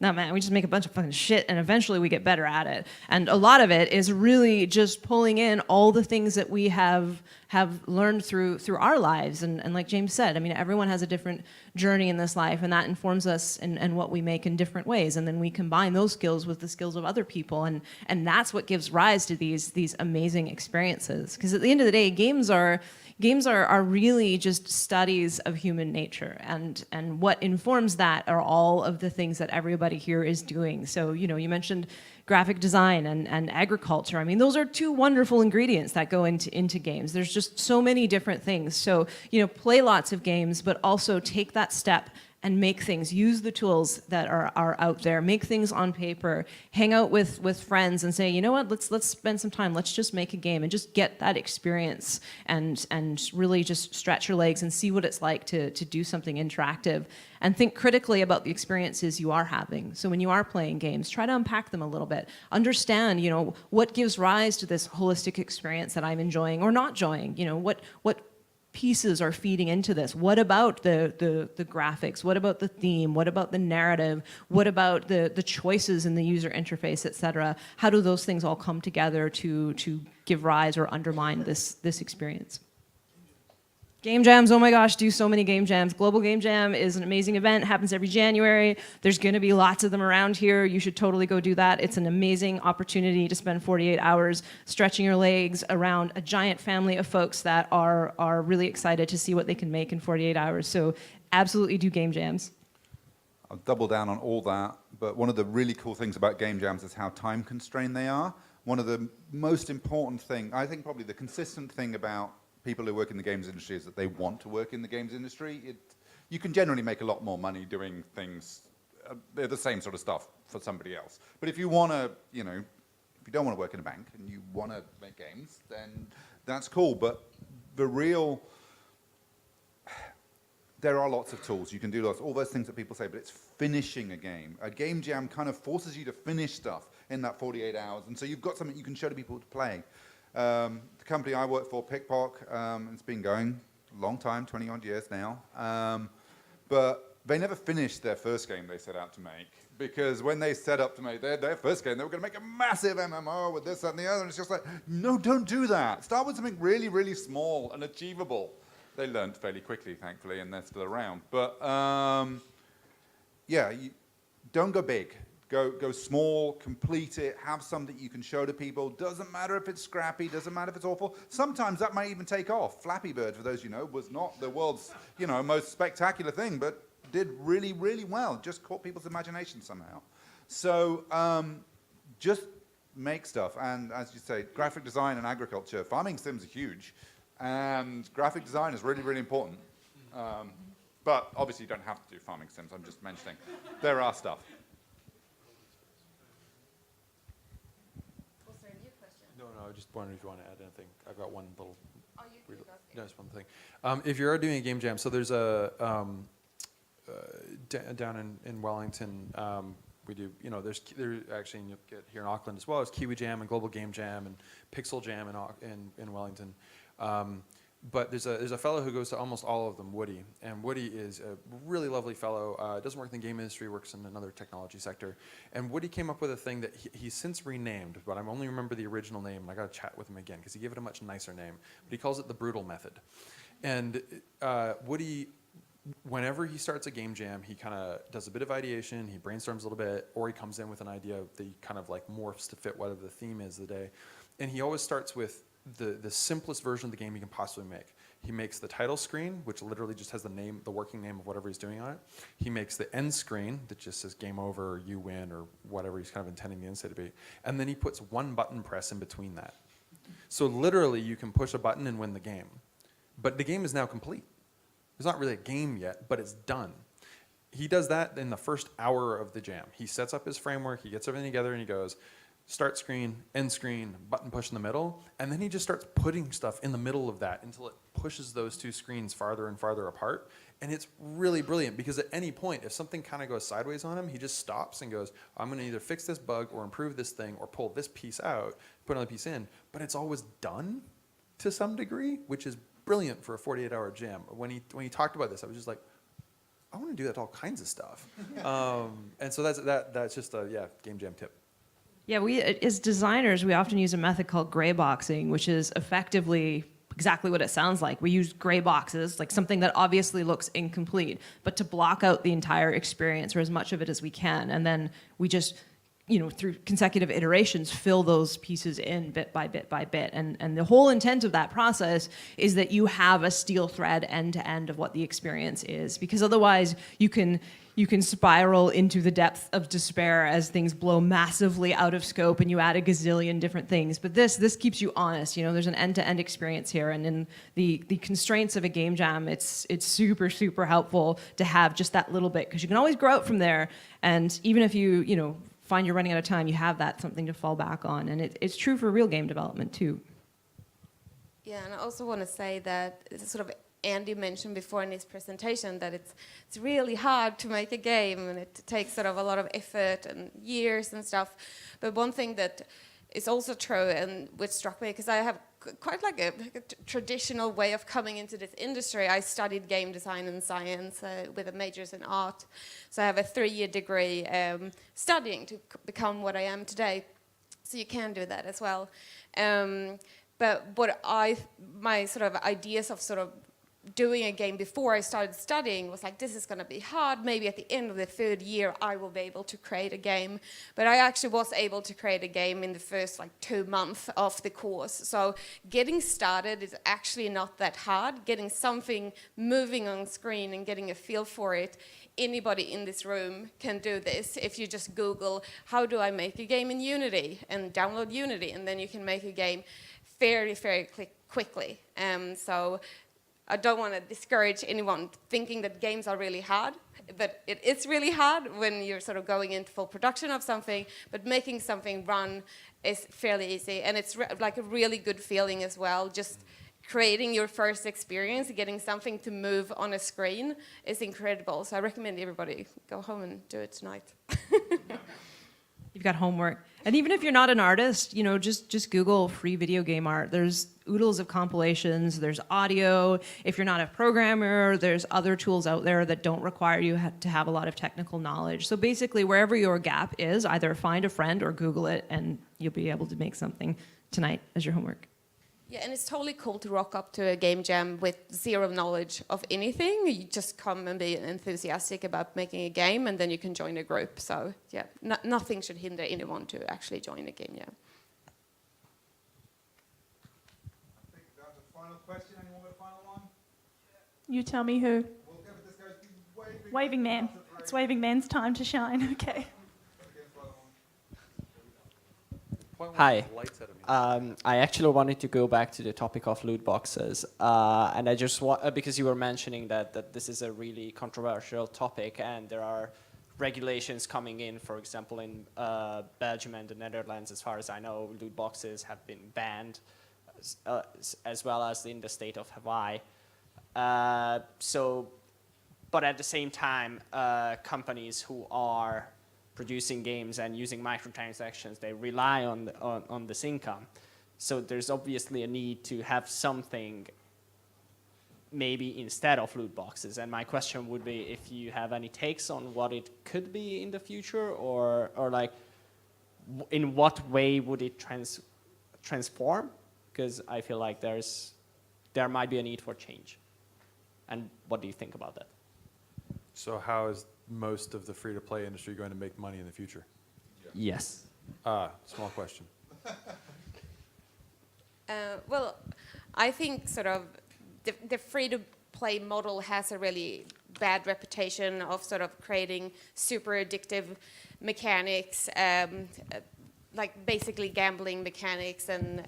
no, man, we just make a bunch of fucking shit, and eventually we get better at it. And a lot of it is really just pulling in all the things that we have have learned through our lives. And like James said, I mean, everyone has a different journey in this life, and that informs us and what we make in different ways. And then we combine those skills with the skills of other people, and that's what gives rise to these amazing experiences. Because at the end of the day, games are really just studies of human nature, and what informs that are all of the things that everybody here is doing. So, you know, you mentioned graphic design and agriculture. I mean, those are two wonderful ingredients that go into games. There's just so many different things. So, you know, play lots of games, but also take that step and make things, use the tools that are out there, make things on paper, hang out with friends and say, you know what, let's spend some time, let's just make a game and just get that experience and really just stretch your legs and see what it's like to do something interactive, and think critically about the experiences you are having. So when you are playing games, try to unpack them a little bit. Understand, you know, what gives rise to this holistic experience that I'm enjoying or not enjoying, you know, what pieces are feeding into this. What about the graphics? What about the theme? What about the narrative? What about the choices in the user interface, etc.? How do those things all come together to give rise or undermine this experience? Game jams, oh my gosh, do so many game jams. Global Game Jam is an amazing event, happens every January. There's gonna be lots of them around here. You should totally go do that. It's an amazing opportunity to spend 48 hours stretching your legs around a giant family of folks that are really excited to see what they can make in 48 hours. So absolutely do game jams. I'll double down on all that, but one of the really cool things about game jams is how time constrained they are. One of the most important thing, I think probably the consistent thing about people who work in the games industry is that they want to work in the games industry. You can generally make a lot more money doing things, they're the same sort of stuff for somebody else. But if you want to, you know, if you don't want to work in a bank and you want to make games, then that's cool. But the real, there are lots of tools. You can do lots, all those things that people say, but it's finishing a game. A game jam kind of forces you to finish stuff in that 48 hours. And so you've got something you can show to people to play. The company I work for, Pickpock, it's been going a long time, 20 odd years now, but they never finished their first game they set out to make, because when they set up to make their first game, they were going to make a massive MMO with this, that, and the other, and it's just like, no, don't do that. Start with something really, really small and achievable. They learned fairly quickly, thankfully, and they're still around. But yeah, don't go big. Go small, complete it, have something you can show to people. Doesn't matter if it's scrappy, doesn't matter if it's awful. Sometimes that might even take off. Flappy Bird, for those you know, was not the world's, you know, most spectacular thing, but did really, really well. Just caught people's imagination somehow. So just make stuff. And as you say, graphic design and agriculture, farming sims are huge. And graphic design is really, really important. But obviously you don't have to do farming sims, I'm just mentioning. There are stuff. No, I just wondered if you want to add anything. I've got one little. Just one thing. If you are doing a game jam, so there's a down in Wellington. We do, you know, there's actually, and you'll get here in Auckland as well. There's Kiwi Jam and Global Game Jam and Pixel Jam in Wellington. But there's a fellow who goes to almost all of them, Woody. And Woody is a really lovely fellow. Doesn't work in the game industry, works in another technology sector. And Woody came up with a thing that he's since renamed, but I only remember the original name, and I got to chat with him again, because he gave it a much nicer name. But he calls it the brutal method. And Woody, whenever he starts a game jam, he kind of does a bit of ideation, he brainstorms a little bit, or he comes in with an idea that he kind of like morphs to fit whatever the theme is of the day. And he always starts with the simplest version of the game he can possibly make. He makes the title screen, which literally just has the working name of whatever he's doing on it. He makes the end screen that just says game over, or you win, or whatever he's kind of intending the end state to be. And then he puts one button press in between that. So literally you can push a button and win the game. But the game is now complete. It's not really a game yet, but it's done. He does that in the first hour of the jam. He sets up his framework, he gets everything together, and he goes, start screen, end screen, button push in the middle, and then he just starts putting stuff in the middle of that until it pushes those two screens farther and farther apart. And it's really brilliant, because at any point, if something kind of goes sideways on him, he just stops and goes, I'm going to either fix this bug or improve this thing or pull this piece out, put another piece in. But it's always done to some degree, which is brilliant for a 48-hour jam. When he talked about this, I was just like, I want to do that to all kinds of stuff. And so that's just a game jam tip. Yeah, we as designers, we often use a method called gray boxing, which is effectively exactly what it sounds like. We use gray boxes, like something that obviously looks incomplete, but to block out the entire experience or as much of it as we can. And then we just, through consecutive iterations, fill those pieces in bit by bit by bit. And the whole intent of that process is that you have a steel thread end to end of what the experience is, because otherwise you can spiral into the depth of despair as things blow massively out of scope and you add a gazillion different things. But this keeps you honest. There's an end-to-end experience here, and in the constraints of a game jam, it's super, super helpful to have just that little bit, because you can always grow out from there. And even if you find you're running out of time, you have that something to fall back on. And it's true for real game development too. Yeah, and I also want to say that it's sort of Andy mentioned before in his presentation that it's really hard to make a game, and it takes sort of a lot of effort and years and stuff. But one thing that is also true, and which struck me, because I have quite like a traditional way of coming into this industry. I studied game design and science with a majors in art, so I have a 3-year degree studying to become what I am today. So you can do that as well. But my sort of ideas of sort of doing a game before I started studying was like, this is going to be hard. Maybe at the end of the 3rd year, I will be able to create a game. But I actually was able to create a game in the first 2 months of the course. So getting started is actually not that hard. Getting something moving on screen and getting a feel for it, anybody in this room can do this. If you just Google, how do I make a game in Unity, and download Unity, and then you can make a game very, very quickly. So I don't want to discourage anyone thinking that games are really hard, but it is really hard when you're sort of going into full production of something, but making something run is fairly easy. And it's like a really good feeling as well. Just creating your first experience, getting something to move on a screen is incredible. So I recommend everybody go home and do it tonight. You've got homework. And even if you're not an artist, just Google free video game art. There's oodles of compilations, there's audio. If you're not a programmer, there's other tools out there that don't require you to have a lot of technical knowledge. So basically, wherever your gap is, either find a friend or Google it, and you'll be able to make something tonight as your homework. Yeah, and it's totally cool to rock up to a game jam with zero knowledge of anything. You just come and be enthusiastic about making a game, and then you can join a group. So yeah, nothing should hinder anyone to actually join a game jam. I think that's a final question. Anyone with a final one? You tell me who. We'll give it this guy's Waving man. It's Waving man's time to shine. Okay. Hi. I actually wanted to go back to the topic of loot boxes, and I just want, because you were mentioning that this is a really controversial topic, and there are regulations coming in. For example, in Belgium and the Netherlands, as far as I know, loot boxes have been banned, as well as in the state of Hawaii. But at the same time, companies who are producing games and using microtransactions, they rely on this income. So there's obviously a need to have something maybe instead of loot boxes. And my question would be if you have any takes on what it could be in the future, or like in what way would it transform? Because I feel like there might be a need for change. And what do you think about that? So how is most of the free-to-play industry going to make money in the future? Yes. Small question. Well, I think sort of the free-to-play model has a really bad reputation of sort of creating super addictive mechanics, like basically gambling mechanics, and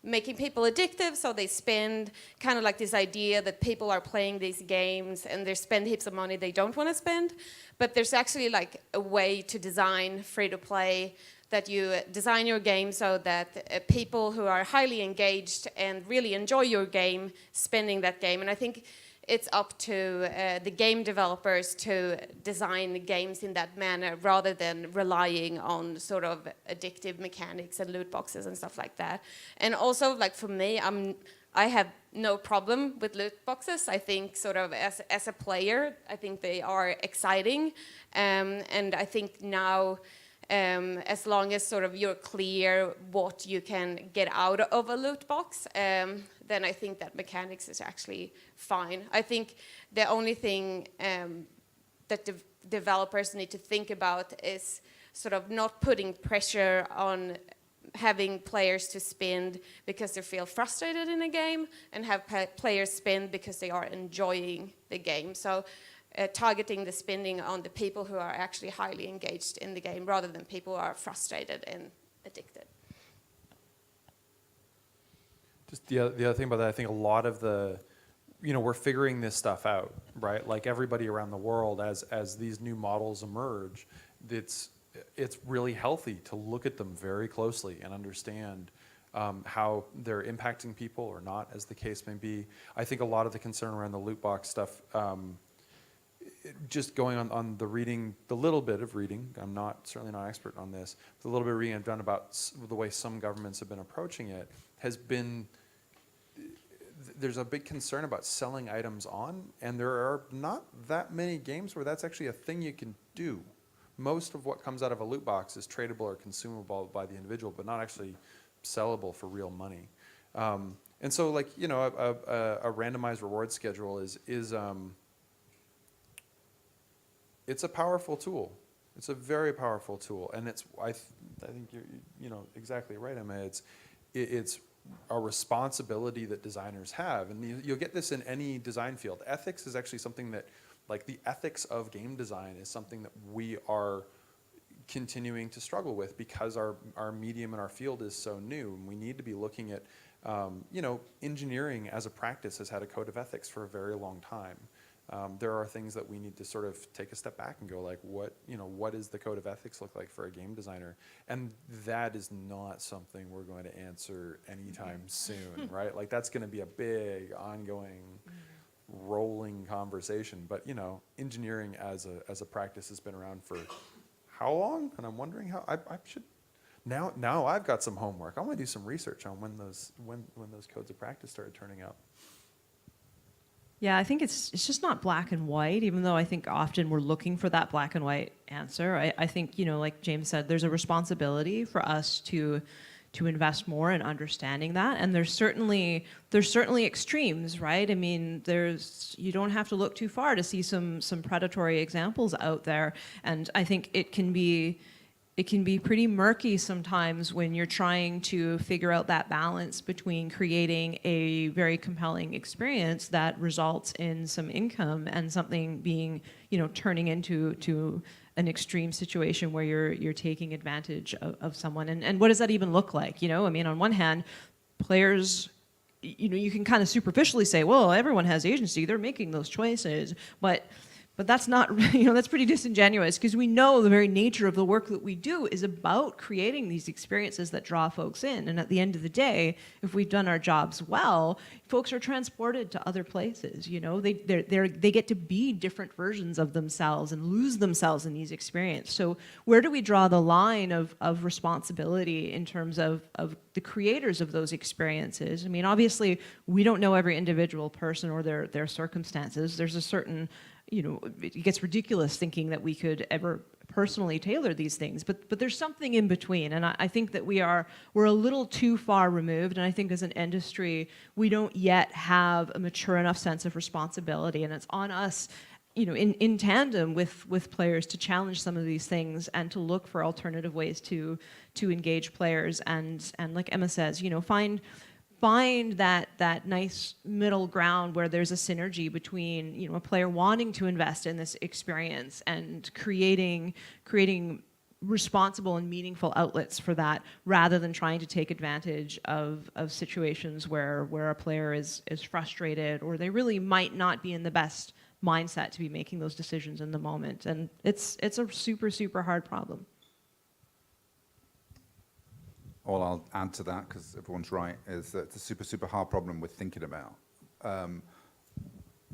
making people addictive, so they spend kind of like this idea that people are playing these games and they spend heaps of money they don't want to spend. But there's actually like a way to design free-to-play, that you design your game so that people who are highly engaged and really enjoy your game spending that game. And I think it's up to the game developers to design the games in that manner, rather than relying on sort of addictive mechanics and loot boxes and stuff like that. And also, like for me, I have no problem with loot boxes. I think sort of as a player, I think they are exciting. And I think now as long as sort of you're clear what you can get out of a loot box, then I think that mechanics is actually fine. I think the only thing that developers need to think about is sort of not putting pressure on having players to spend because they feel frustrated in a game, and have players spend because they are enjoying the game. So targeting the spending on the people who are actually highly engaged in the game rather than people who are frustrated and addicted. Just the other thing about that, I think a lot of the, we're figuring this stuff out, right? Like everybody around the world, as these new models emerge, it's really healthy to look at them very closely and understand how they're impacting people or not, as the case may be. I think a lot of the concern around the loot box stuff, just going on the reading, the little bit of reading, I'm certainly not expert on this, the little bit of reading I've done about the way some governments have been approaching it has been, there's a big concern about selling items on, and there are not that many games where that's actually a thing you can do. Most of what comes out of a loot box is tradable or consumable by the individual, but not actually sellable for real money. And so, like, a randomized reward schedule is it's a powerful tool. It's a very powerful tool, and I think you're exactly right, Emma. It's a responsibility that designers have, and you'll get this in any design field. Ethics is actually something that, like, the ethics of game design is something that we are continuing to struggle with because our medium and our field is so new, and we need to be looking at, engineering as a practice has had a code of ethics for a very long time. There are things that we need to sort of take a step back and go, like, what does the code of ethics look like for a game designer? And that is not something we're going to answer anytime soon, right? Like, that's going to be a big, ongoing, rolling conversation. But, engineering as a practice has been around for how long? And I'm wondering how I should. Now I've got some homework. I want to do some research on when those codes of practice started turning up. Yeah, I think it's just not black and white, even though I think often we're looking for that black and white answer. I think, like James said, there's a responsibility for us to invest more in understanding that. And there's certainly extremes, right? I mean, you don't have to look too far to see some predatory examples out there. And I think it can be pretty murky sometimes when you're trying to figure out that balance between creating a very compelling experience that results in some income and something being, turning into an extreme situation where you're taking advantage of someone. And what does that even look like? I mean, on one hand, players, you can kind of superficially say, well, everyone has agency, they're making those choices, but that's not, that's pretty disingenuous, because we know the very nature of the work that we do is about creating these experiences that draw folks in. And at the end of the day, if we've done our jobs well, folks are transported to other places. They get to be different versions of themselves and lose themselves in these experiences. So where do we draw the line of responsibility in terms of the creators of those experiences? I mean, obviously, we don't know every individual person or their circumstances. There's a certain, it gets ridiculous thinking that we could ever personally tailor these things, but there's something in between, and I think that we're a little too far removed, and I think as an industry, we don't yet have a mature enough sense of responsibility, and it's on us, in tandem with players to challenge some of these things and to look for alternative ways to engage players, and like Emma says, find that nice middle ground where there's a synergy between a player wanting to invest in this experience and creating responsible and meaningful outlets for that, rather than trying to take advantage of situations where a player is frustrated, or they really might not be in the best mindset to be making those decisions in the moment. And it's a super, super hard problem. All I'll add to that, because everyone's right, is that it's a super, super hard problem we're thinking about.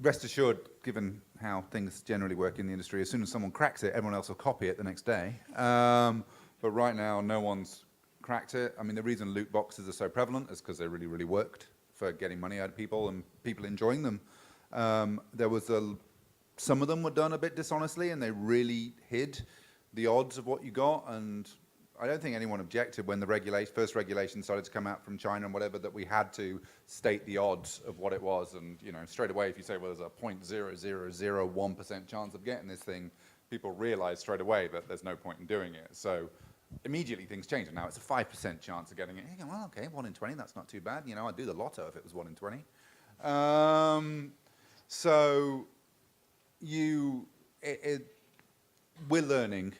Rest assured, given how things generally work in the industry, as soon as someone cracks it, everyone else will copy it the next day. But right now, no one's cracked it. I mean, the reason loot boxes are so prevalent is because they really, really worked for getting money out of people and people enjoying them. Some of them were done a bit dishonestly, and they really hid the odds of what you got, and I don't think anyone objected when the first regulation started to come out from China and whatever, that we had to state the odds of what it was. And straight away, if you say, well, there's a 0.0001% chance of getting this thing, people realize straight away that there's no point in doing it. So immediately things change, and now it's a 5% chance of getting it. You go, well, okay, 1 in 20, that's not too bad. I'd do the lotto if it was 1 in 20. So we're learning.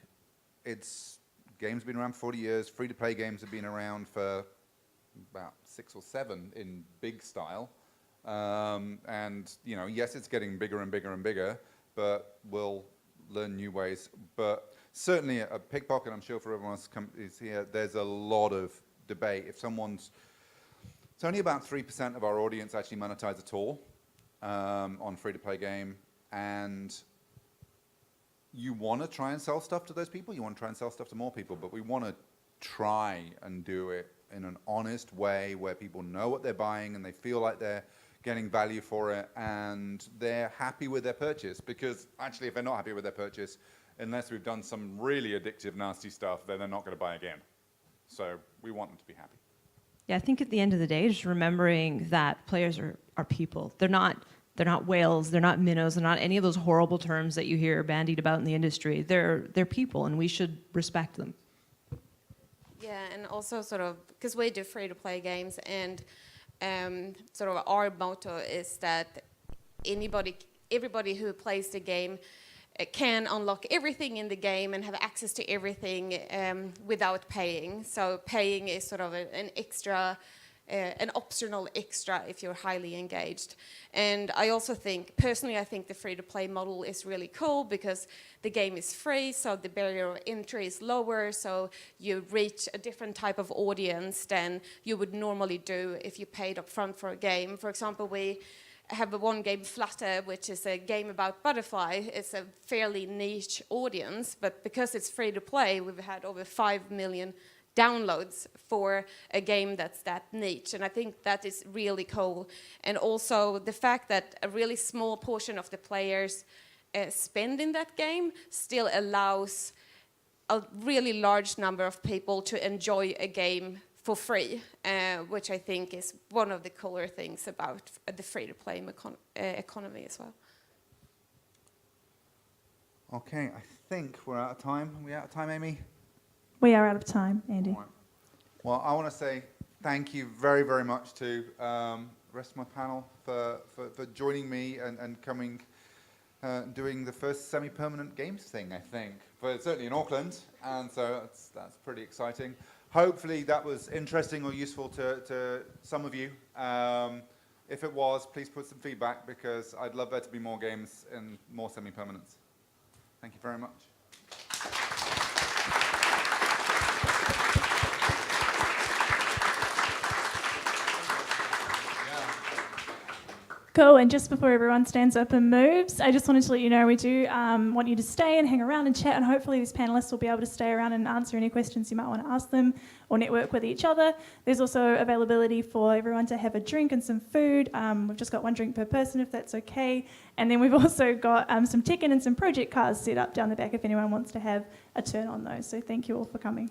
Games have been around for 40 years. Free-to-play games have been around for about 6 or 7 in big style. And, yes, it's getting bigger and bigger and bigger, but we'll learn new ways. But certainly a pickpocket, I'm sure for everyone else is here, there's a lot of debate. It's only about 3% of our audience actually monetize at all on free-to-play game. And you want to try and sell stuff to those people. You want to try and sell stuff to more people, but we want to try and do it in an honest way where people know what they're buying and they feel like they're getting value for it and they're happy with their purchase. Because actually, if they're not happy with their purchase, unless we've done some really addictive, nasty stuff, then they're not going to buy again. So we want them to be happy. Yeah, I think at the end of the day, just remembering that players are people. They're not whales, they're not minnows, they're not any of those horrible terms that you hear bandied about in the industry. They're people, and we should respect them. Yeah, and also sort of, because we do free-to-play games, and sort of our motto is that everybody who plays the game can unlock everything in the game and have access to everything without paying. So paying is sort of an extra, an optional extra if you're highly engaged. And I also think, personally, I think the free-to-play model is really cool because the game is free, so the barrier of entry is lower, so you reach a different type of audience than you would normally do if you paid up front for a game. For example, we have one game, Flutter, which is a game about butterfly. It's a fairly niche audience, but because it's free to play, we've had over 5 million downloads for a game that's that niche, and I think that is really cool. And also the fact that a really small portion of the players spend in that game still allows a really large number of people to enjoy a game for free, which I think is one of the cooler things about the free-to-play economy as well. Okay, I think we're out of time. Are we out of time, Amy? We are out of time, Andy. Right. Well, I want to say thank you very, very much to the rest of my panel for joining me and coming, doing the first semi-permanent games thing, I think, but certainly in Auckland, and so that's pretty exciting. Hopefully that was interesting or useful to some of you. If it was, please put some feedback, because I'd love there to be more games and more semi-permanents. Thank you very much. Cool, and just before everyone stands up and moves, I just wanted to let you know we do want you to stay and hang around and chat, and hopefully these panellists will be able to stay around and answer any questions you might want to ask them or network with each other. There's also availability for everyone to have a drink and some food. We've just got one drink per person, if that's okay. And then we've also got some Tekken and some project cars set up down the back if anyone wants to have a turn on those. So thank you all for coming.